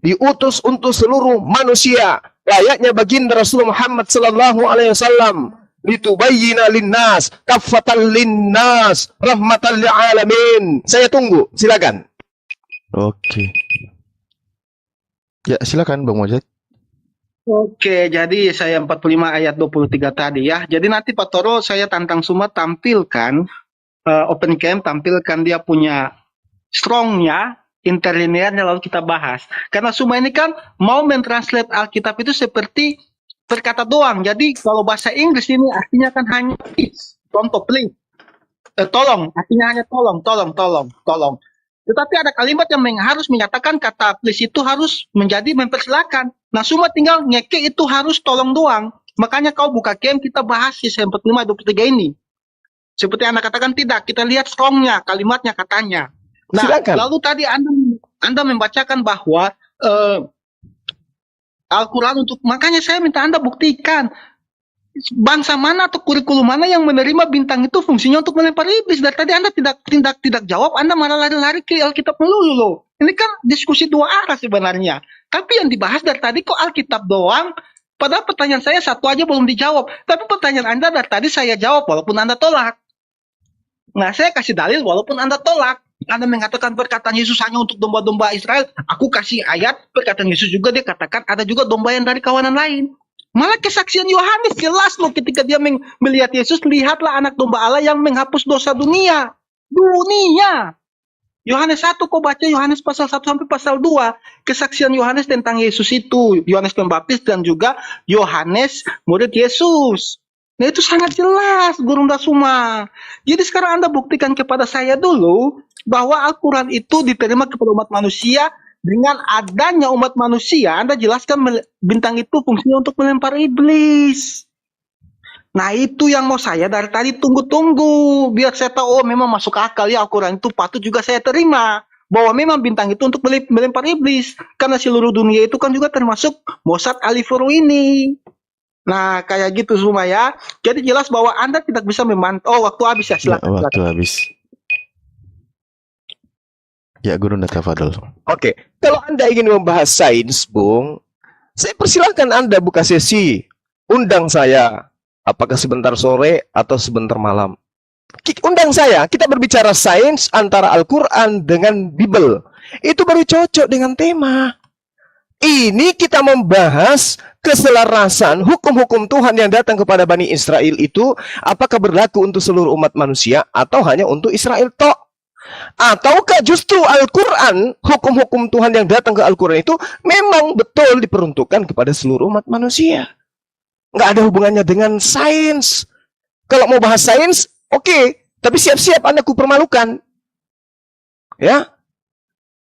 Diutus untuk seluruh manusia. Layaknya baginda Rasulullah Muhammad sallallahu alaihi wasallam, litubayyina linnas, kaffatan linnas, rahmatan lil alamin. Saya tunggu, silakan. Oke. Ya, silakan Bang Mojek. Oke, jadi saya 45 ayat 23 tadi ya. Jadi nanti Pak Toro saya tantang semua tampilkan open cam, tampilkan dia punya strongnya, interlinearnya, lalu kita bahas. Karena semua ini kan mau mentranslate Alkitab itu seperti berkata doang. Jadi kalau bahasa Inggris ini artinya kan hanya please, contoh please, tolong, artinya hanya tolong. Tetapi ada kalimat yang harus menyatakan kata please itu harus menjadi mempersilakan. Nah semua tinggal ngeke itu harus tolong doang. Makanya kau buka game kita bahas Yesaya 45 23 ini. Seperti Anda katakan tidak, kita lihat strongnya, kalimatnya, katanya. Nah, silakan. Lalu tadi Anda membacakan bahwa Al-Quran untuk, makanya saya minta Anda buktikan bangsa mana atau kurikulum mana yang menerima bintang itu fungsinya untuk melempar iblis. Dari tadi Anda tidak jawab, Anda malah lari-lari ke Alkitab melulu loh. Ini kan diskusi dua arah sebenarnya. Tapi yang dibahas dari tadi kok Alkitab doang. Padahal pertanyaan saya satu aja belum dijawab. Tapi pertanyaan Anda dari tadi saya jawab walaupun Anda tolak. Nah, saya kasih dalil walaupun Anda tolak. Anda mengatakan perkataan Yesus hanya untuk domba-domba Israel. Aku kasih ayat perkataan Yesus juga, dia katakan ada juga domba yang dari kawanan lain. Malah kesaksian Yohanes jelas loh ketika dia melihat Yesus, lihatlah anak domba Allah yang menghapus dosa dunia. Yohanes 1, kau baca Yohanes pasal 1 sampai pasal 2. Kesaksian Yohanes tentang Yesus itu. Yohanes Pembaptis dan juga Yohanes murid Yesus. Nah itu sangat jelas, Guru Dasuma. Jadi sekarang Anda buktikan kepada saya dulu bahwa Al-Quran itu diterima kepada umat manusia. Dengan adanya umat manusia, Anda jelaskan bintang itu fungsinya untuk melempar iblis. Nah itu yang mau saya dari tadi tunggu-tunggu. Biar saya tahu, oh memang masuk akal ya Al-Quran itu patut juga saya terima. Bahwa memang bintang itu untuk melempar iblis. Karena seluruh dunia itu kan juga termasuk Mossad Alifuru ini. Nah kayak gitu semua ya. Jadi jelas bahwa Anda tidak bisa memantau. Oh waktu habis ya, silakan. Waktu habis. Ya, Guru Tafadhol. Oke, kalau Anda ingin membahas sains, Bung, saya persilahkan Anda buka sesi, undang saya. Apakah sebentar sore atau sebentar malam? Undang saya, kita berbicara sains antara Al-Quran dengan Bible. Itu baru cocok dengan tema. Ini kita membahas keselarasan hukum-hukum Tuhan yang datang kepada Bani Israel itu apakah berlaku untuk seluruh umat manusia atau hanya untuk Israel tok? Ataukah justru Al-Quran, hukum-hukum Tuhan yang datang ke Al-Quran itu memang betul diperuntukkan kepada seluruh umat manusia? Nggak ada hubungannya dengan sains. Kalau mau bahas sains, oke, tapi siap-siap Anda kupermalukan. Ya,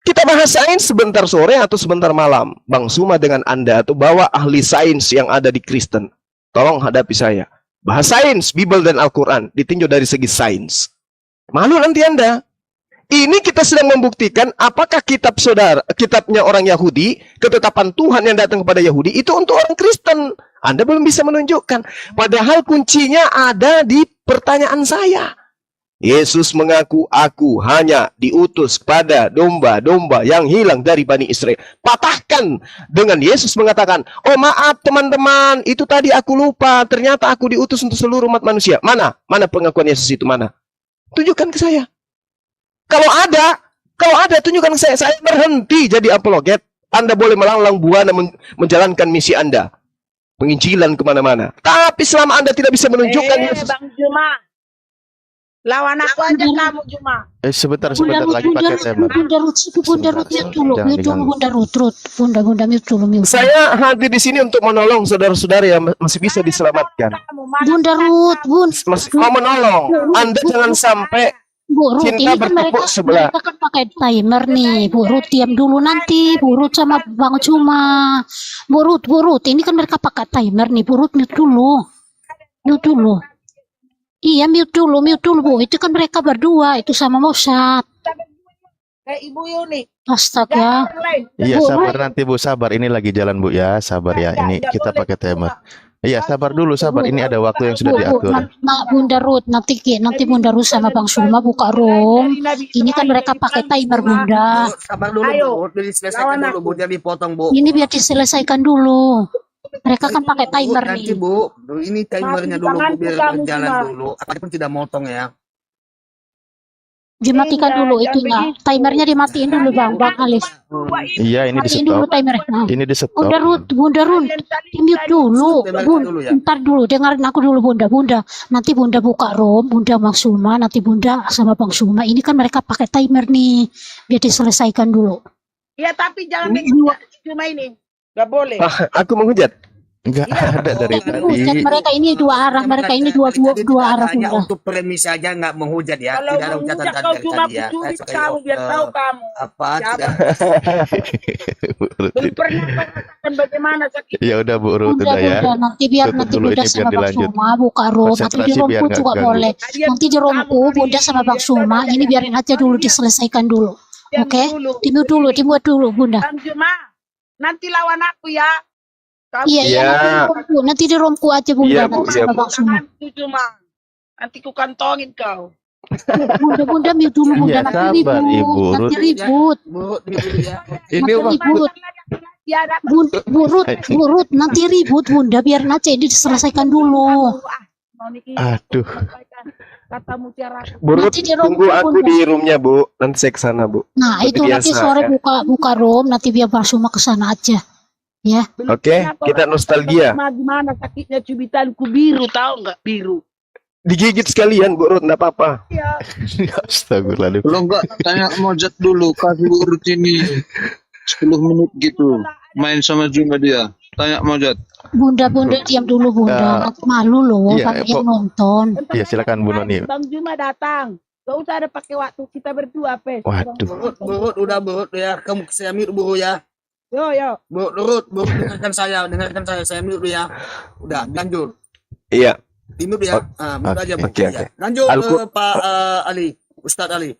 kita bahas sains sebentar sore atau sebentar malam. Bang Suma dengan Anda atau bawa ahli sains yang ada di Kristen. Tolong hadapi saya. Bahas sains, Bible dan Al-Quran ditinjau dari segi sains. Malu nanti Anda. Ini kita sedang membuktikan apakah kitabnya orang Yahudi, ketetapan Tuhan yang datang kepada Yahudi itu untuk orang Kristen. Anda belum bisa menunjukkan. Padahal kuncinya ada di pertanyaan saya. Yesus mengaku, aku hanya diutus pada domba-domba yang hilang dari Bani Israel. Patahkan dengan Yesus mengatakan, oh maaf teman-teman, itu tadi aku lupa. Ternyata aku diutus untuk seluruh umat manusia. Mana pengakuan Yesus itu, mana? Tunjukkan ke saya. Kalau ada, tunjukkan ke saya berhenti jadi apologet. Anda boleh melanglang buana menjalankan misi Anda. Penginjilan kemana-mana. Tapi selama Anda tidak bisa menunjukkan Yesus. Bang Juma, lawan aku aja kamu Juma. Sebentar lagi pakai tema. Bunda Ruth dulu. Saya hadir di sini untuk menolong saudara-saudara yang masih bisa diselamatkan. Bunda Ruth, Mau menolong. Anda jangan sampai Bu Ruth, cinta ini kan bertepuk sebelah. mereka kan pakai timer nih. Bu Ruth diam dulu nanti. Bu Ruth sama Bang Cuma. Bu Ruth, ini kan mereka pakai timer nih. Bu Ruth mute dulu. Iya mute dulu Bu. Itu kan mereka berdua. Itu sama Mosat. Kayak Ibu Yuni. Astaga. Iya, Bu, sabar nanti Bu, sabar. Ini lagi jalan Bu ya, sabar ya. Ini kita pakai timer. Iya, sabar dulu, sabar. Ini ada waktu yang sudah diatur. Bunda Ruth, nanti Bunda Ruth sama Bang Suma buka room. Ini kan mereka pakai timer Bunda. Sabar dulu, Ayo. Bu. Diselesaikan dulu, Bu. Jangan dipotong, Bu. Ini biar diselesaikan dulu. Mereka kan pakai timer Nanti, nih. Bu. Ini timernya Mati dulu, Bu. tanganku Biar kamu, berjalan Cuma. dulu. Apapun tidak motong ya. Dimatikan dulu itunya. Timernya dimatiin dulu Bang Alif. Iya, ini di Matiin dulu stop. timernya. Nah. Ini di stop. Bunda Ruth, mute dulu. Ntar dulu, dengerin aku dulu Bunda. Nanti Bunda buka room, Bunda Bang Suma, nanti Bunda sama Bang Suma. Ini kan mereka pakai timer nih, biar diselesaikan dulu. Iya, tapi jangan menghujat Cuma ini. Gak boleh. Aku menghujat. Enggak ada dari tadi. Hujat mereka ini dua arah, mereka ini dua arah Hanya Bunda. untuk premis saja, nggak menghujat ya. Kalau Tidak ada hujatan menghujat tadi kau dari cuma tadi ya. pencuri Saya kamu, biar tahu kamu. apa Siapa? tidak Belum pernah merasakan bagaimana sakit. Ya udah Bu Ruth Bunda, udah ya. nanti biar Tutup nanti dulu Bunda ini, sama biar Bang dilanjut. Suma buka room, nanti di Konsentrasi biar roomku nggak juga ganggu. boleh. Nanti di roomku Bunda sama Bang Suma, ini biarin aja dulu diselesaikan dulu. Oke? Dibuat dulu Bunda. Bang Juma, nanti lawan aku ya. Kamu Iya, Iya. nanti di roomku aja Bunda, Iya, Bu, nanti siap, sama Bang Suma. tanganku Juma. Nanti ku kantongin kau. Bunda mute dulu Bunda, Iya, nanti sabar, ribut. Ibu Nanti Ruth. ribut. Bu, dulu ya. Ini Nanti waktu ribut. Ya, ada Bu Ruth, nanti ribut Bunda, biar aja ini diselesaikan dulu. mau niki. Aduh. Kata mutiara. Bu Ruth, Nanti di room tunggu aku Bunda. di roomnya Bu. Nanti saya ke sana Bu. Nah, Seperti itu nanti biasa, sore ya. buka room, nanti biar Bang Suma ke sana aja. Ya. Oke, kita nostalgia. Gimana sakitnya cubitanku biru, tahu nggak biru? Digigit sekalian Bu Ruth, enggak apa-apa. Ya. Astagfirullahaladzim. Kalau enggak tanya Mojat dulu, kasih urut ini 10 menit gitu. Main sama Juma dia. Tanya Mojat. Bunda diam dulu Bunda, nanti malu loh Iya, banyak yang nonton. Iya, silakan Bu Noni. Bang Juma datang. Gak usah ada pakai waktu kita berdua, Pes. Waduh. Bu Ruth, udah Bu Ruth ya. Kamu saya mute Bu ya. Yo. Bu Ruth, dengarkan saya, saya mute dulu ya. Udah, lanjut. Iya. Di mute ya. Mute aja Bu. oke. Ya. Lanjut Pak Ali, Ustadz Ali.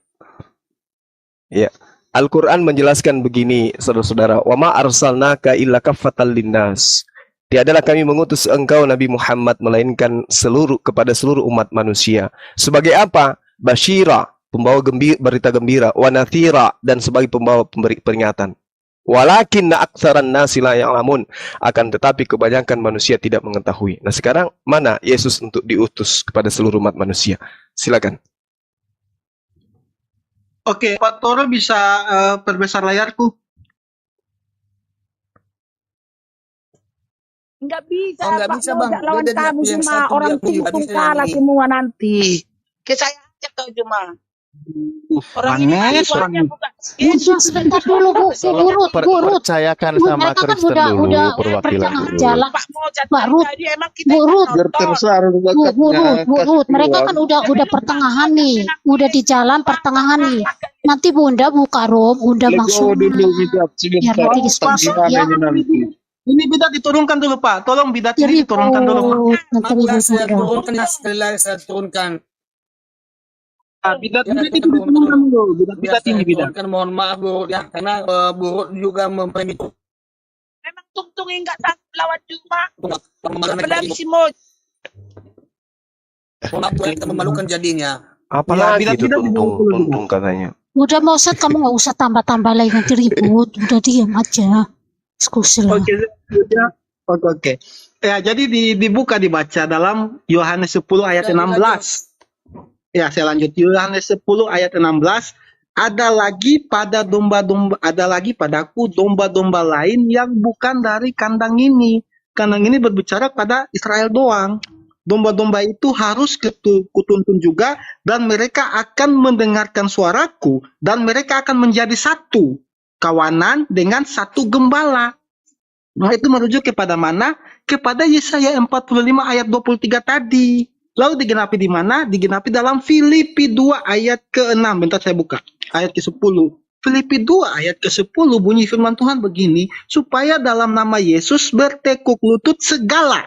Iya. Al-Quran menjelaskan begini, saudara-saudara. Wa ma arsalnaka illa kaffatan linnas. Tiadalah kami mengutus engkau Nabi Muhammad melainkan kepada seluruh umat manusia. Sebagai apa? Basyira, pembawa berita gembira, wa nathira, dan sebagai pembawa pemberi peringatan. Walakinna aktsaran nasi la ya'lamun. Akan tetapi kebanyakan manusia tidak mengetahui. Nah, sekarang mana Yesus untuk diutus kepada seluruh umat manusia? Silakan. Oke, Pak Toro bisa perbesar layarku. Enggak bisa, Oh, nggak Pak bisa, Mo, Bang. nggak lawan Dia kamu yang cuma satu, orang dia punya, tinggung bisa yang kalah ini. semua nanti. Ke saya aja kau cuma. Orang ini Manis, kan orang tuanya ini. bukan Udah sebentar dulu Bu, Bu Ruth, Bu Ruth. Percayakan Bu, sama mereka kan Kristen udah dulu, perwakilan pertengahan dulu. jalan. Pak Mo Mbak Ruth, jadi emang kita Bu yang Ruth, Biar nonton. tersar Bu bakatnya Ruth, Bu kasih Ruth. Mereka peluang. kan udah pertengahan nih, udah di jalan pertengahan nih. Nanti Bunda buka Rom, Bunda Legowo maksud dulu bidat biar sebentar. nanti Pak, diskusi Gimana ya. ini nanti? ini bidat diturunkan dulu, Pak. Tolong bidat Jadi ini diturunkan dulu, Pak. nanti Maka ribut saya Bunda. turunkan, sekali lagi saya turunkan. Bidat Ya, ini kita diturunkan dulu. biar Bidat saya ini bidat. turunkan, mohon maaf Bu, ya, karena Bu Ruth juga memperhitungkan Memang tungtung enggak sanggup lawan cuma. pemalukan Belum si Mo. kita memalukan jadinya. Apalagi bidat- itu bidat tuntung katanya. Udah mau set, kamu nggak usah tambah-tambah lagi nanti ribut. Udah diam aja. Diskusi lah. Oke, oke. Ya, jadi dibuka dibaca dalam Yohanes 10 ayat 16. Ya, saya lanjut. Yohanes 10 ayat 16. Ada lagi padaku domba-domba lain yang bukan dari kandang ini. Kandang ini berbicara pada Israel doang. Domba-domba itu harus kutuntun juga, dan mereka akan mendengarkan suaraku, dan mereka akan menjadi satu kawanan dengan satu gembala. Nah, itu merujuk kepada mana? Kepada Yesaya 45 ayat 23 tadi. Lalu digenapi di mana? Digenapi dalam Filipi 2 ayat ke-6. Bentar saya buka. Ayat ke-10. Filipi 2 ayat ke-10 bunyi firman Tuhan begini, supaya dalam nama Yesus bertekuk lutut segala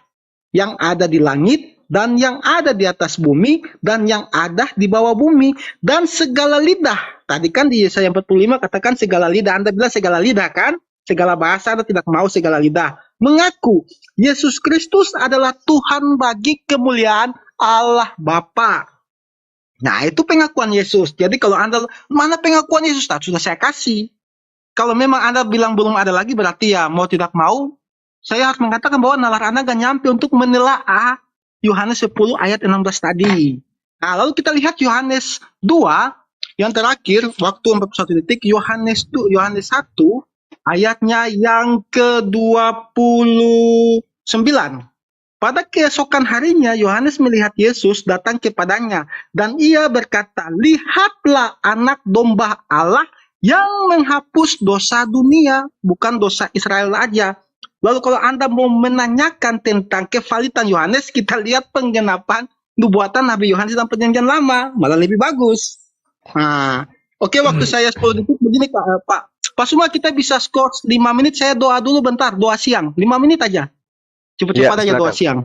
yang ada di langit dan yang ada di atas bumi dan yang ada di bawah bumi, dan segala lidah. Tadi kan di Yesaya 45 katakan segala lidah. Anda bilang segala lidah kan? Segala bahasa Anda tidak mau segala lidah. Mengaku Yesus Kristus adalah Tuhan bagi kemuliaan Allah Bapa. Nah, itu pengakuan Yesus. Jadi kalau Anda, mana pengakuan Yesus? Nah, sudah saya kasih. Kalau memang Anda bilang belum ada lagi, berarti ya mau tidak mau, saya harus mengatakan bahwa nalar Anda gak nyampe untuk menelaah Yohanes 10 ayat 16 tadi. Nah, lalu kita lihat Yohanes 2, yang terakhir, waktu 41 detik, Yohanes 1, ayatnya yang ke-29. Pada keesokan harinya, Yohanes melihat Yesus datang kepadanya, dan ia berkata, lihatlah anak domba Allah yang menghapus dosa dunia, bukan dosa Israel aja. Lalu kalau Anda mau menanyakan tentang kevalitan Yohanes, kita lihat penggenapan nubuatan Nabi Yohanes dalam perjanjian lama, malah lebih bagus. Nah, oke, waktu saya 10 detik begini Pak Suma, kita bisa skor 5 menit, saya doa dulu bentar, doa siang, 5 menit aja. Cepat-cepat aja doa siang.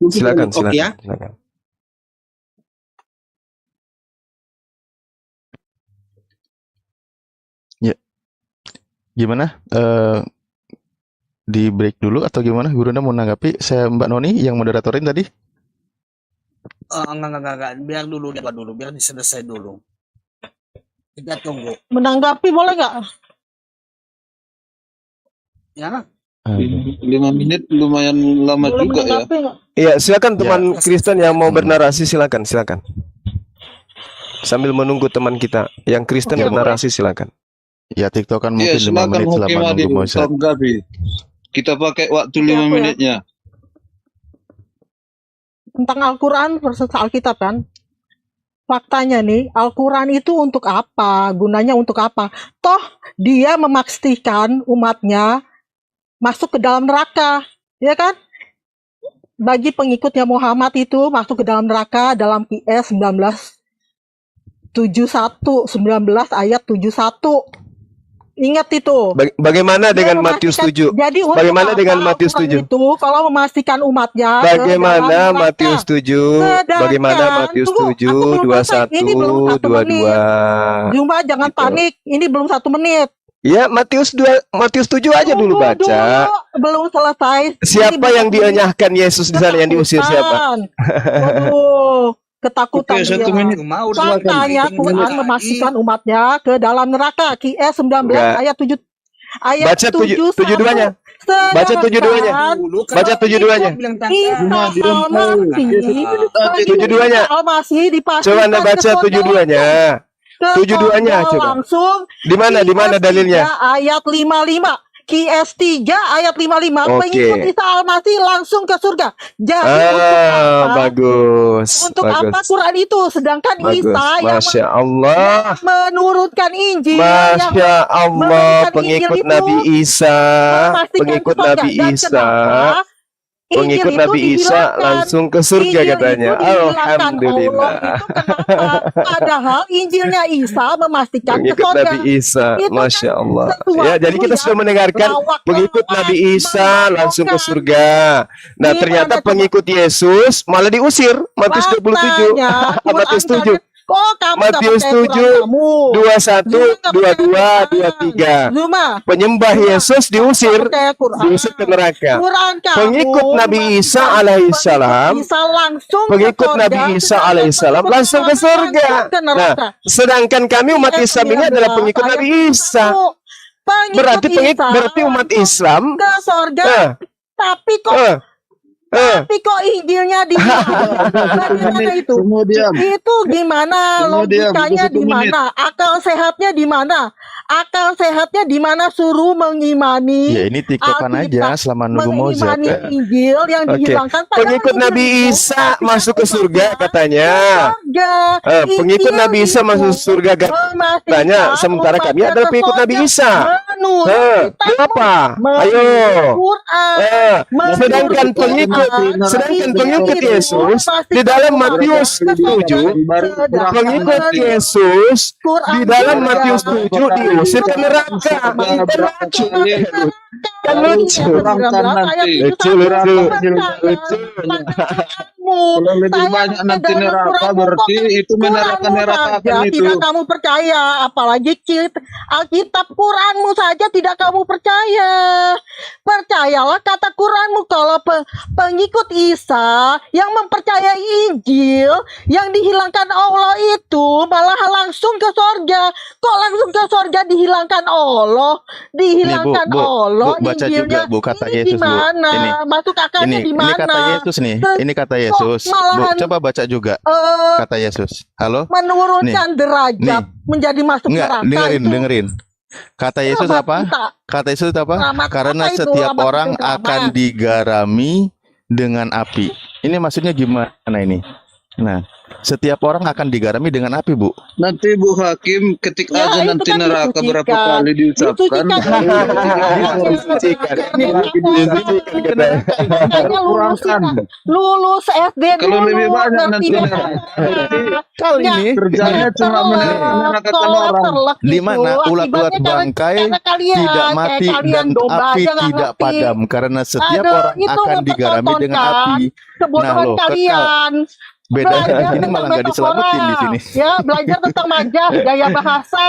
Silakan, Oke ya. silakan. Ya. Gimana? Di break dulu atau gimana? Gurunda mau nanggapi? Saya Mbak Noni yang moderatorin tadi. Enggak. Biar dulu, biar diselesai dulu. Kita tunggu. Menanggapi boleh nggak? Ya. 5 menit lumayan lama Boleh juga ya. menanggapi nggak? Iya, silakan teman Kristen yang mau bernarasi, silakan. Sambil menunggu teman kita yang Kristen bernarasi, silakan. Ya, TikTok kan Iya, mungkin 5 silakan menit selama Hakim nunggu Adil, Moisat. Tom Gabi. Kita pakai waktu 5 aku ya. menitnya. Tentang Al-Quran versus Alkitab kan? Faktanya nih, Al-Quran itu untuk apa? Gunanya untuk apa? Toh, dia memastikan umatnya masuk ke dalam neraka, ya kan? Bagi pengikutnya Muhammad itu masuk ke dalam neraka dalam QS 19 ayat 71. Ingat itu. Bagaimana Dia dengan Matius memastikan- 7? Jadi untuk Bagaimana apa dengan Matius Al-Quran 7? Itu kalau memastikan umatnya ke Bagaimana dalam neraka. Matius 7? Sedangkan- Bagaimana Matius tunggu, 7, aku belum selesai. 21, Ini belum 1 22? Jumpa jangan Gitu. panik. Ini belum 1 menit. Ya, Matius 7 aja dulu Tunggu baca. dulu, belum selesai. Ini Siapa belum yang 1 menit. dienyahkan Yesus di sana, yang diusir siapa? Waduh, ketakutan Oke, 1 dia. menit. Mau Faktanya Quran memastikan umatnya ke dalam neraka. QS 19 Enggak. ayat 7. ayat Baca 71. 72-nya. Baca 72-nya. Baca 72-nya. Isa Al-Masih 72-nya. Al-Masih dipastikan Coba Anda baca ke surga 72-nya. 72-nya coba. langsung. Di mana dalilnya? Ayat 55. QS 3 ayat 55. Oke. Pengikut Isa Al-Masih langsung ke surga. Jadi untuk apa? Bagus. Untuk apa Quran itu? Sedangkan Bagus. Isa yang Masya Allah. menurunkan Injil, Masya Allah. menurunkan Pengikut Injil itu Nabi Isa. memastikan Pengikut ke surga. Nabi Dan Isa. kenapa? Injil Pengikut itu Nabi Isa dihilangkan. langsung ke surga Injil katanya. itu dihilangkan. Alhamdulillah. Allah itu kenapa? Padahal Injilnya Isa memastikan ke Pengikut surga. Nabi Isa. Itu kan Masya Allah. sesuatu Ya, jadi kita yang sudah mendengarkan lawak pengikut banget, Nabi Isa langsung ke memabokkan. surga. Nah, Gimana ternyata coba? pengikut Yesus malah diusir. Matius 27. Makanya Quran Matius 7. kalian, oh kamu nggak Matius percaya Quran 7, kamu. 21, Zuma nggak percaya 22, Quran. 23. Zuma Penyembah Zuma Yesus nggak diusir. percaya Quran. Diusir ke neraka. Quran kamu Pengikut Nabi Isa memastikan alaihissalam, pengikut Isa langsung ke pengikut surga, Nabi Isa sedangkan alaihissalam pengikut langsung ke Quran surga. langsung ke Nah, neraka. sedangkan kami umat Ayat Islam ini adalah 19 pengikut ayat Nabi Isa. 1. Pengikut Berarti Isa umat langsung Islam ke surga, eh, tapi kok Injilnya dihilangkan. Bagaimana itu? Semua diam. Itu gimana Semua diam, logikanya satu di menit. mana? Akal sehatnya di mana? Akal sehatnya di mana suruh mengimani Ya ini tiktokan aja Alkitab, selama nunggu Mozart. mengimani Injil yang Oke. dihilangkan padahal Pengikut Injil Nabi itu Isa memastikan masuk ke surga katanya. surga. Pengikut Injil Nabi Isa itu masuk surga katanya. memastikan Sementara kami umatnya adalah ke pengikut Nabi surga Isa. menurut kitabmu, Kenapa? menurut Ayo. Quran, menurut Sedangkan Quran. pengikut Injil itu Yesus memastikan di dalam umatnya Matius ke surga. 7, pengikut Sedangkan Yesus Quran di dalam juga Matius 7 diusir ke neraka. Berapa kali Kan lucu. kurangkan nanti. Lucu. Kalau lebih banyak nanti neraka berarti itu neraka-nerakakan itu. tidak kamu percaya, apalagi Alkitab Quranmu saja tidak kamu percaya. Percayalah kata Quranmu. Kalau pengikut Isa yang mempercayai Injil yang dihilangkan Allah itu malah langsung ke surga. Kok langsung ke surga dihilangkan Allah? Dihilangkan Bu, Allah Bu, baca Injilnya. juga, Bu, kata Ini Yesus, Bu. gimana? Ini. Masuk akalnya di Ini mana? kata Yesus nih. Ini kata Kok Yesus. Bu, malahan coba baca juga kata Yesus. Halo? menurunkan derajat menjadi masuk Enggak, neraka itu. dengerin. Kata Yesus Selamat apa? kita. Kata Yesus apa? Selamat Karena apa itu? setiap Selamat orang itu, selamat. akan digarami dengan api. Ini maksudnya gimana ini? Nah, setiap orang akan digarami dengan api, Bu. Nanti Bu Hakim ketik Ya, aja itu nanti kan neraka disucikan. berapa kali diucapkan. Disucikan. Disucikan katanya. Makanya lulus SD Kalau dulu, lebih banyak ngerti nanti neraka. Kali Ya, ini Kerjanya cuma menerakakan kalau orang. terlek di gitu, mana ulat-ulat akibatnya bangkai karena kalian, tidak kayak mati kalian dan domba api aja nggak tidak ngerti. padam karena setiap Aduh, orang itu akan digarami dengan api. Kebodohan Nah, loh, kalian. Beda Belajar ini tentang malah nggak diselamatin di sini. Ya, belajar tentang majas, gaya bahasa.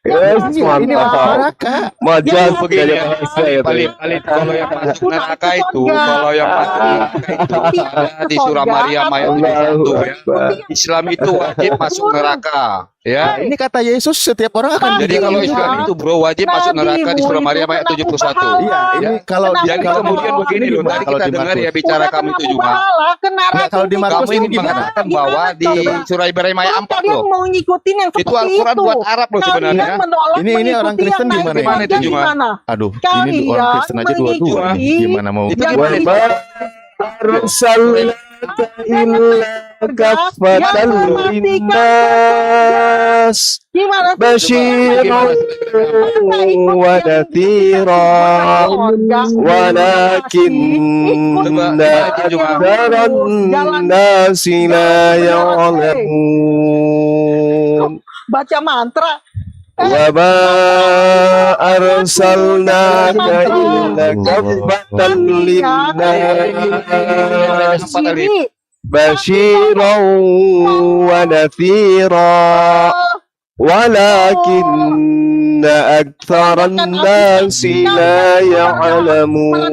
Yes, Ini mantap. neraka. Majas Ya, begini bahasa ya. Paling kalau yang masuk neraka itu, kalau yang masuk neraka itu ada di surah Maryam ayat 71 ya. Islam itu wajib masuk neraka, ya. Ini kata Yesus setiap orang akan Jadi kalau digarami. Islam itu bro wajib masuk neraka di surah Maryam ayat 71. Iya, ini kalau Jadi kemudian begini loh, tadi kalau kita di dengar ya Markus. bicara kamu itu juga. Nggak, kalau di Markus Kamu ingin gimana? mengatakan bahwa di surah Ibrahim ayat 4 Kalian loh. mau ngikutin yang seperti Itu Al-Quran buat Arab loh sebenarnya. Kalian menolak Ini orang mengikuti Kristen yang gimana naik ya? saja Itu gimana? gimana? Aduh, ini orang Kalian Kristen aja dua-dua. mengikuti Gimana mau? Itu yang gimana? tidak Arsalnaka illa kafatan linnas gimana sih? basyiran wa nadhira walakinna aktsaran nasi la ya'lamun Baca mantra. wa ma arsalnaka illa kafatan linnas basyiran wa nadhira walakinna aktsaran nasi la ya'lamun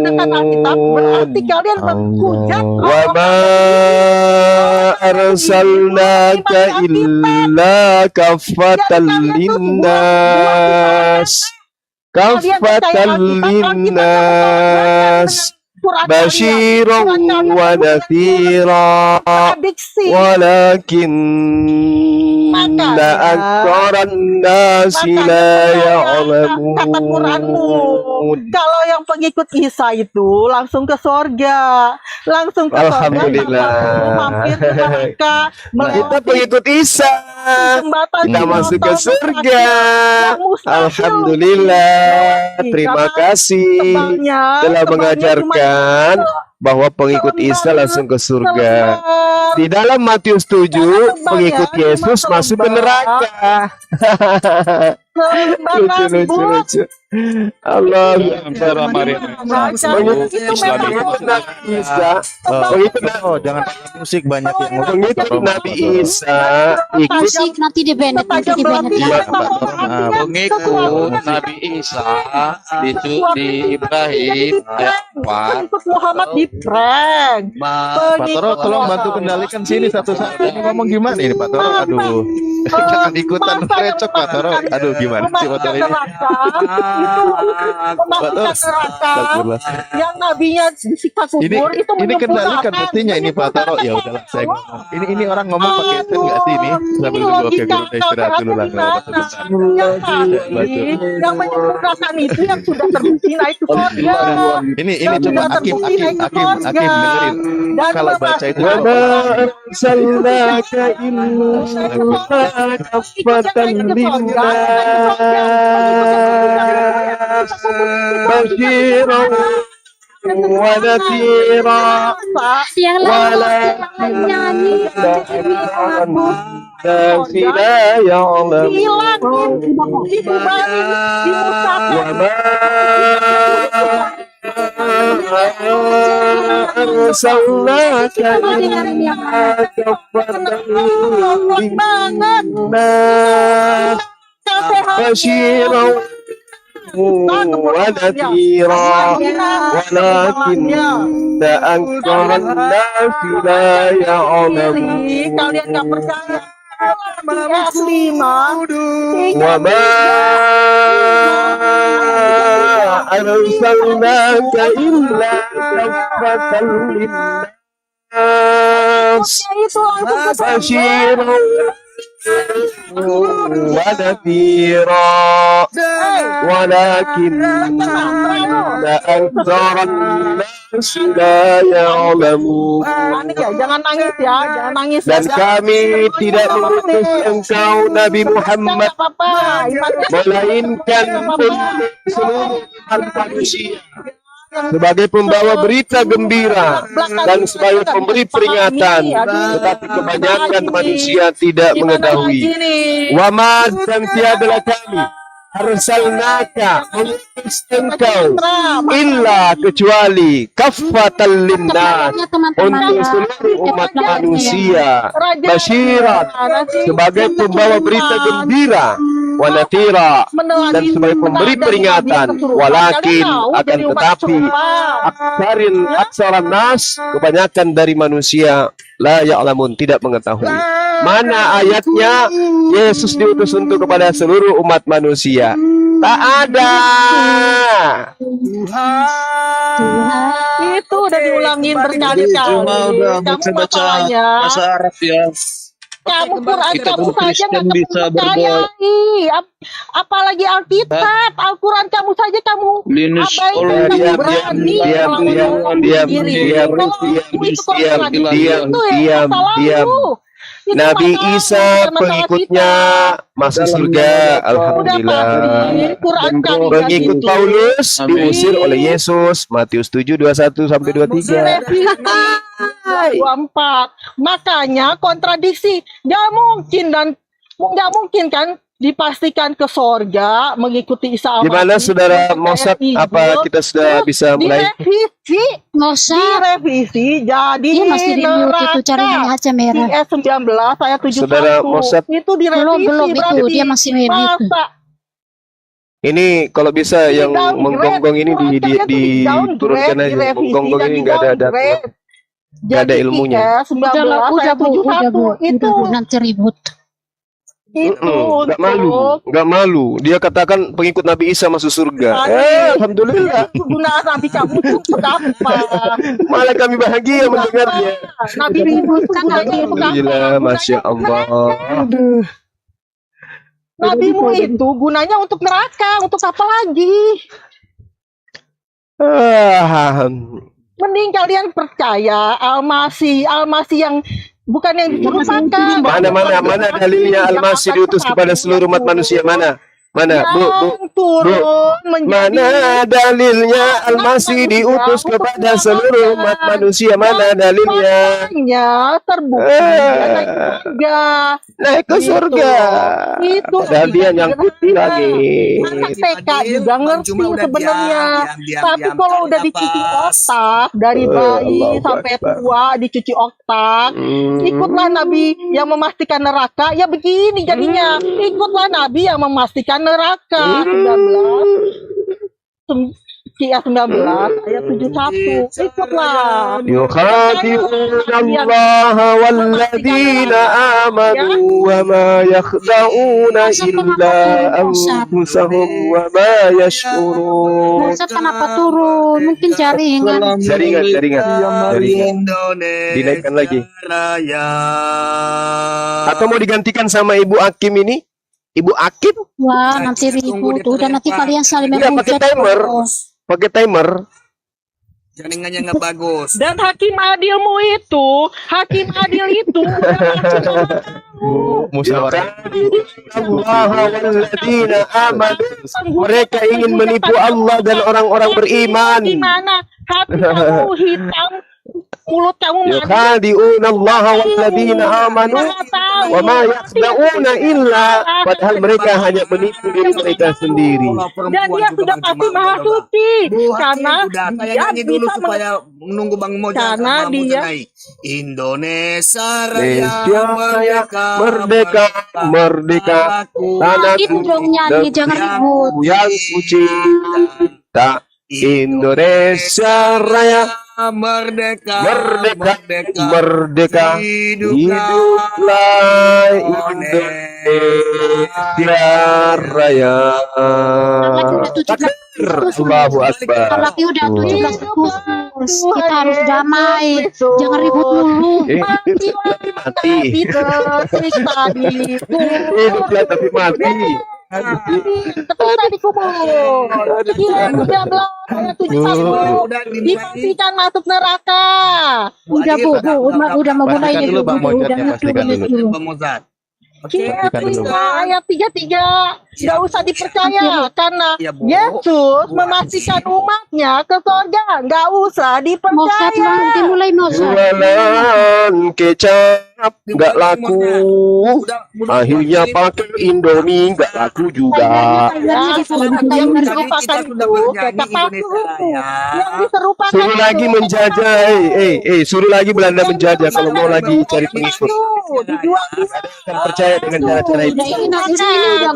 Berarti kalian menghujat wa ma arsalnaka illa kaffatan linnas Kalian percaya Kafatan Alkitab, Alkitab yang linnas Quran kalian. basyiran Quran kalian wa nadhira kontradiksi. walakin Makanya, aksaran nasi makanya la percaya kata Quranmu. ya'lamun. Kalau yang pengikut Isa itu langsung ke surga, langsung ke surga, Alhamdulillah. mampir ke neraka, Kita pengikut Isa, jembatan kita masuk ke Jembatan surga. yang mustahil Alhamdulillah. Terima kasih tebalnya telah cuma mengajarkan bahwa pengikut Isa langsung ke surga. Di dalam Matius 7, pengikut Yesus masuk ke neraka. Lucu. Allah. Pengikut Nabi Isa, Jangan pakai musik, banyak yang ngomong. pengikut Nabi Isa ikut Musik nanti di Bennett, nanti di Bennett ya. Pengikut Nabi Isa di Ibrahim ayat 4. Pengikut Muhammad di prank. Pak Toro, tolong bantu kendalikan sini satu-satu. Ini ngomong gimana ini Pak Toro? Aduh, jangan ikutan recok Pak Toro. Aduh, gimana sih Pak Toro ini? Memasukkan neraka yang nabinya disiksa Ini kubur itu kendalikan mestinya ini Pak Toro. Ya udahlah, saya ngomong. Ini orang ngomong pakai headset nggak sih ini? Sambil dulu, oke, dulu istirahat dulu lah. Nggak apa-apa, sebentar. yang menyempurnakan itu yang sudah terbukti naik ke surga. Ini coba Hakim dengerin. Dan Kalau baca itu wa ma arsalnaka illa kaffatan linnas basyiran wa nadhira Yang walakin nyanyi. nasi la ya'lamun. Dibalik, dimusahkan. أرسلناك إلا كافة للناس بشيرا ونذيرا ولكن أكثر الناس لا يعلمون Kalian nggak percaya? Ayat 5. وما أرسلناك إلا كافة للناس بشيرا ونذيرا ولكن أكثر الناس لا يعلمون. Jangan nangis ya, jangan nangis. Dan kami tidak mengutus engkau Nabi Muhammad melainkan untuk seluruh umat manusia sebagai pembawa berita gembira dan sebagai pemberi peringatan, tetapi kebanyakan manusia tidak mengetahui. Wama dan tiadalah kami arsalnaka mengutus engkau illa kecuali kaffatan linnas untuk seluruh umat manusia, basyiran sebagai pembawa berita gembira, wa nadhira dan sebagai pemberi peringatan, walakin akan tetapi aksaran nas kebanyakan dari manusia la ya'lamun tidak mengetahui. Mana ayatnya Yesus diutus untuk kepada seluruh umat manusia? Tak ada. Itu udah diulangin berkali-kali. Cuma udah Kamu baca masalahnya, bahasa Arab ya. kamu Quran Kita kamu saja Kristen nggak bisa percayai. Apalagi Alkitab, Al-Quran kamu saja kamu Linus abaikan, kamu berani melawan diri. Kalau itu korporasi itu ya masalah lu. Itu Nabi masalah Isa bukan masalah pengikutnya masuk surga, alhamdulillah. pasti, Quran kalian Pengikut itu Paulus diusir oleh Yesus, Matius 7:21 sampai 23. 24. Makanya kontradiksi. Nggak mungkin kan dipastikan ke sorga mengikuti Isa Gimana Al-Masih, saudara kayak Mosad? Injil, Apa kita sudah terus bisa mulai? direvisi jadi Dia masih di mute neraka. itu, cari yang aja merah. IS 19 ayat 71 Saudara Mosad. itu direvisi Belum itu, berarti. dia masih mute. Masa Ini kalau bisa yang downgrade, menggonggong ini diturunkan aja. Menggonggong ini nggak ada nggak ada ilmunya. IS 19 Udah ayat bu, 71 itu nanti ribut. Nggak malu, nggak malu. Dia katakan pengikut Nabi Isa masuk surga. Alhamdulillah. Itu gunaan Nabi kamu untuk apa? Malah kami bahagia mendengarnya. Nabi ributkan Alhamdulillah, masya Allah. Aduh. Nabimu itu gunanya untuk neraka, untuk apa lagi? Mending kalian percaya Al-Masih yang bukan yang diserupakan. Mana dalilnya Al-Masih diutus kepada seluruh umat manusia? Mana? Mana dalilnya Al-Masih diutus kepada seluruh umat manusia? Mana dalilnya? Terbukti naik ke surga. Itu dan dia yang putih lagi. Anak TK juga ngerti sebenarnya. Tapi kalau udah dicuci otak dari bayi sampai tua dicuci otak, ikutlah Nabi yang memastikan neraka. Ya begini jadinya, ikutlah Nabi yang memastikan neraka. 19 ayat 71. Ikutlah. Yukhadi'una Allah walladzina amanu wa ma yakhda'una illa anfusahum wa ma yash'urun. Ustaz kenapa turun? Mungkin jaringan. Dinaikkan lagi. Atau mau digantikan sama Ibu Akim ini? Ibu Akim? Wah, nanti ribut. Udah nanti kalian saling menghujat. Pakai timer. Jaringannya nggak bagus. Dan hakim adil itu mereka ingin menipu Allah dan orang-orang beriman. Gimana? Hati kamu hitam, mulut kamu manis. Yukhadi'una Allah walladzina amanu wa ma yakhda'una illa, padahal mereka hanya menipu diri mereka sendiri. Dan dia sudah pasti maha suci karena dia dulu bisa supaya menunggu Bang Moja. karena dia Indonesia Raya merdeka Gitu dong nyanyi, jangan ribut. yang suci. Tak Indonesia Raya merdeka, hiduplah Indonesia Raya. Allahu Akbar. Lagi udah 17 Agustus. Kita harus damai. Jangan ribut dulu. Mati. Hiduplah tapi mati. Tadi kubur. Dipastikan masuk neraka. Udah Bu, udah mau mulai nih Bu. Udah dulu. Ayat 33 nggak usah dipercaya karena Yesus memastikan umatnya ke surga, nggak usah dipercaya. Nanti mulai Jualan kecap nggak laku, akhirnya pakai Indomie nggak laku juga. Yang diserupakan itu kecap yang diserupakan Suruh lagi menjajah, suruh lagi Belanda menjajah kalau mau lagi cari pengikut. dijual di Percaya dengan cara-cara itu. Ini udah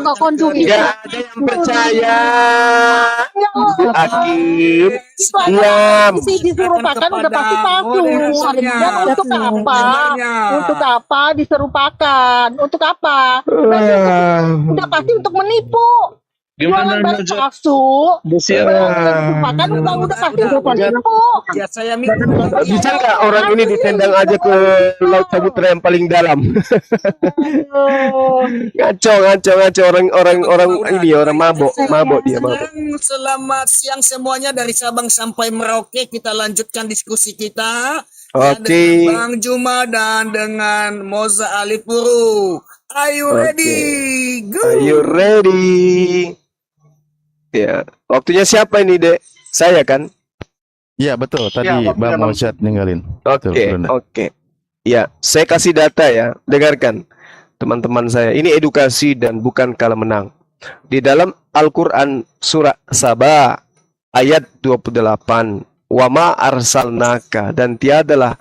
nggak kondusif. Tidak ada yang percaya. Hakim, diam. diserupakan udah pasti palsu. Dan untuk apa? Untuk apa diserupakan? Untuk apa? Udah pasti untuk menipu. Jualan barang palsu. Diserupakan udah pasti untuk menipu. Ya saya Bisa nggak orang ini ditendang aja ke laut Samudra yang paling dalam? ngaco orang ini orang mabok dia mabok. Selamat siang semuanya dari Sabang sampai Merauke. Kita lanjutkan diskusi kita. Oke. Bang Juma dan dengan Moza Alipuru. Are you ready? Go. Are you ready? Ya, waktunya siapa ini, Dek? Saya kan? Iya, betul. Tadi Bang Mosyad ninggalin. Oke. Ya, saya kasih data ya. Dengarkan, teman-teman saya. Ini edukasi dan bukan kalah menang. Di dalam Al-Quran surah Saba ayat 28. Wa ma arsalnaka, dan tiadalah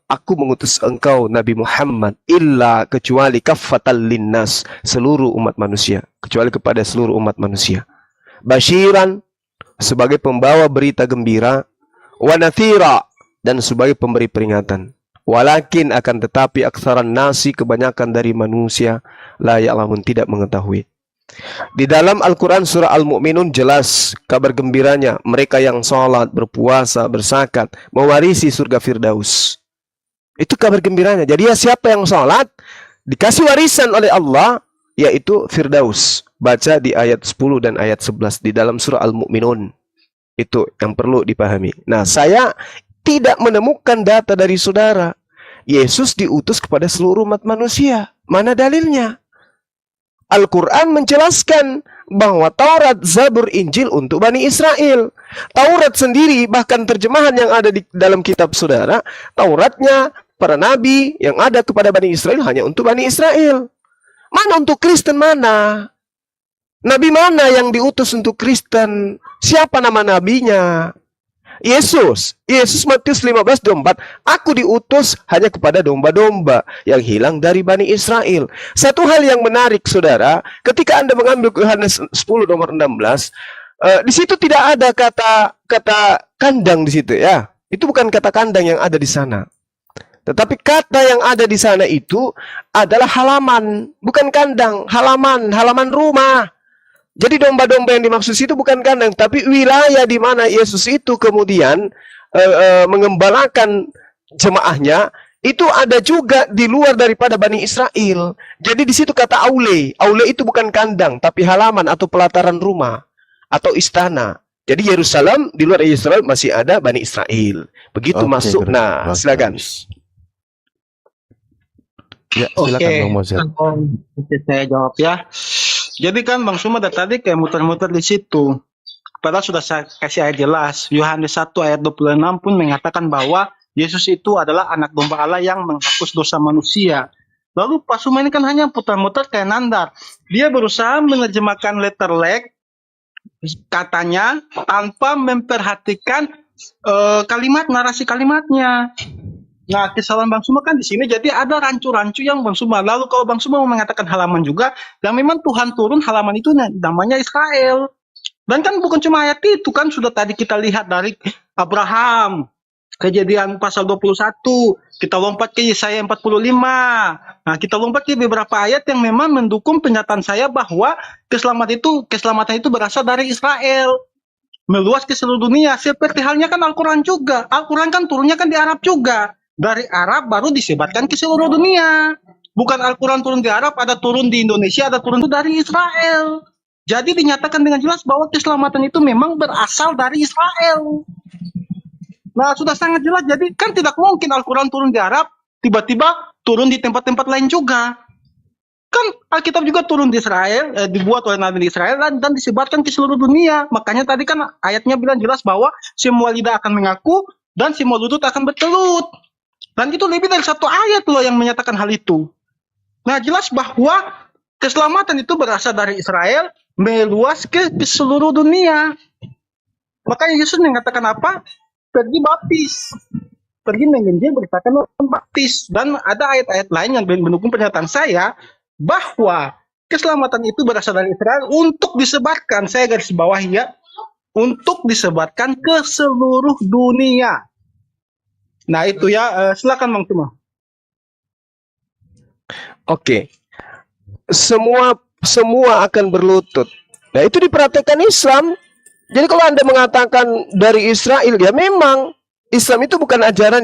aku mengutus engkau Nabi Muhammad illa kecuali kaffatan linnas, seluruh umat manusia, kecuali kepada seluruh umat manusia. Basyiran, sebagai pembawa berita gembira, wa nathira, dan sebagai pemberi peringatan. Walakin akan tetapi aksaran nasi, kebanyakan dari manusia, la ya'lamun, tidak mengetahui. Di dalam Al-Quran surah Al-Mu'minun jelas kabar gembiranya mereka yang sholat, berpuasa, berzakat, mewarisi surga Firdaus. Itu kabar gembiranya. Jadi ya siapa yang sholat dikasih warisan oleh Allah, yaitu Firdaus. Baca di ayat 10 dan ayat 11 di dalam surah Al-Mu'minun. Itu yang perlu dipahami. Nah, saya tidak menemukan data dari saudara Yesus diutus kepada seluruh umat manusia. Mana dalilnya? Al-Quran menjelaskan bahwa Taurat, Zabur, Injil untuk Bani Israel. Taurat sendiri, bahkan terjemahan yang ada di dalam kitab saudara, Tauratnya para nabi yang ada kepada Bani Israel hanya untuk Bani Israel. Mana untuk Kristen mana? Nabi mana yang diutus untuk Kristen? Siapa nama nabinya? Yesus. Yesus Matius 15:24. Aku diutus hanya kepada domba-domba yang hilang dari Bani Israel. Satu hal yang menarik, saudara, ketika Anda mengambil Yohanes 10 nomor 16, di situ tidak ada kata kandang di situ ya. Itu bukan kata kandang yang ada di sana. Tetapi kata yang ada di sana itu adalah halaman, bukan kandang, halaman rumah. Jadi domba-domba yang dimaksud itu bukan kandang, tapi wilayah di mana Yesus itu kemudian mengembalakan jemaahnya, itu ada juga di luar daripada Bani Israel. Jadi di situ kata aule. Aule itu bukan kandang, tapi halaman atau pelataran rumah atau istana. Jadi Yerusalem, di luar Yerusalem masih ada Bani Israel. Begitu masuk. Nah, silakan. Ya, silakan Bang Moses. Oke, saya jawab ya. Jadi kan Bang Suma tadi kayak muter-muter di situ. Padahal sudah saya kasih ayat jelas. Yohanes 1 ayat 26 pun mengatakan bahwa Yesus itu adalah anak domba Allah yang menghapus dosa manusia. Lalu Pak Suma ini kan hanya putar-muter kayak nandar. Dia berusaha menerjemahkan letter leg katanya tanpa memperhatikan kalimat, narasi kalimatnya. Nah, kesalahan Bang Suma kan di sini, jadi ada rancu-rancu yang Bang Suma. Lalu kalau Bang Suma mau mengatakan halaman juga, dan memang Tuhan turun halaman itu namanya Israel. Dan kan bukan cuma ayat itu kan, sudah tadi kita lihat dari Abraham, Kejadian pasal 21, kita lompat ke Yesaya 45. Nah, kita lompat ke beberapa ayat yang memang mendukung pernyataan saya bahwa keselamatan itu berasal dari Israel. Meluas ke seluruh dunia. Seperti halnya kan Al-Quran juga. Al-Quran kan turunnya kan di Arab juga. Dari Arab baru disebarkan ke seluruh dunia. Bukan Al-Quran turun di Arab, ada turun di Indonesia, ada turun dari Israel. Jadi dinyatakan dengan jelas bahwa keselamatan itu memang berasal dari Israel. Nah, sudah sangat jelas. Jadi kan tidak mungkin Al-Quran turun di Arab, tiba-tiba turun di tempat-tempat lain juga. Kan Alkitab juga turun di Israel, dibuat oleh Nabi Israel dan disebarkan ke seluruh dunia. Makanya tadi kan ayatnya bilang jelas bahwa semua lidah akan mengaku dan semua lutut akan bertelut. Dan itu lebih dari satu ayat loh yang menyatakan hal itu. Nah, jelas bahwa keselamatan itu berasal dari Israel, meluas ke seluruh dunia. Makanya Yesus mengatakan apa? Pergi baptis. Pergi menginjil, beritakan baptis. Dan ada ayat-ayat lain yang mendukung pernyataan saya bahwa keselamatan itu berasal dari Israel untuk disebarkan. Saya garis bawahi ya. Untuk disebarkan ke seluruh dunia. Nah itu ya, silakan Bang Tuma. Oke. Semua akan berlutut. Nah, itu diperhatikan Islam. Jadi kalau Anda mengatakan dari Israel, ya memang Islam itu bukan ajaran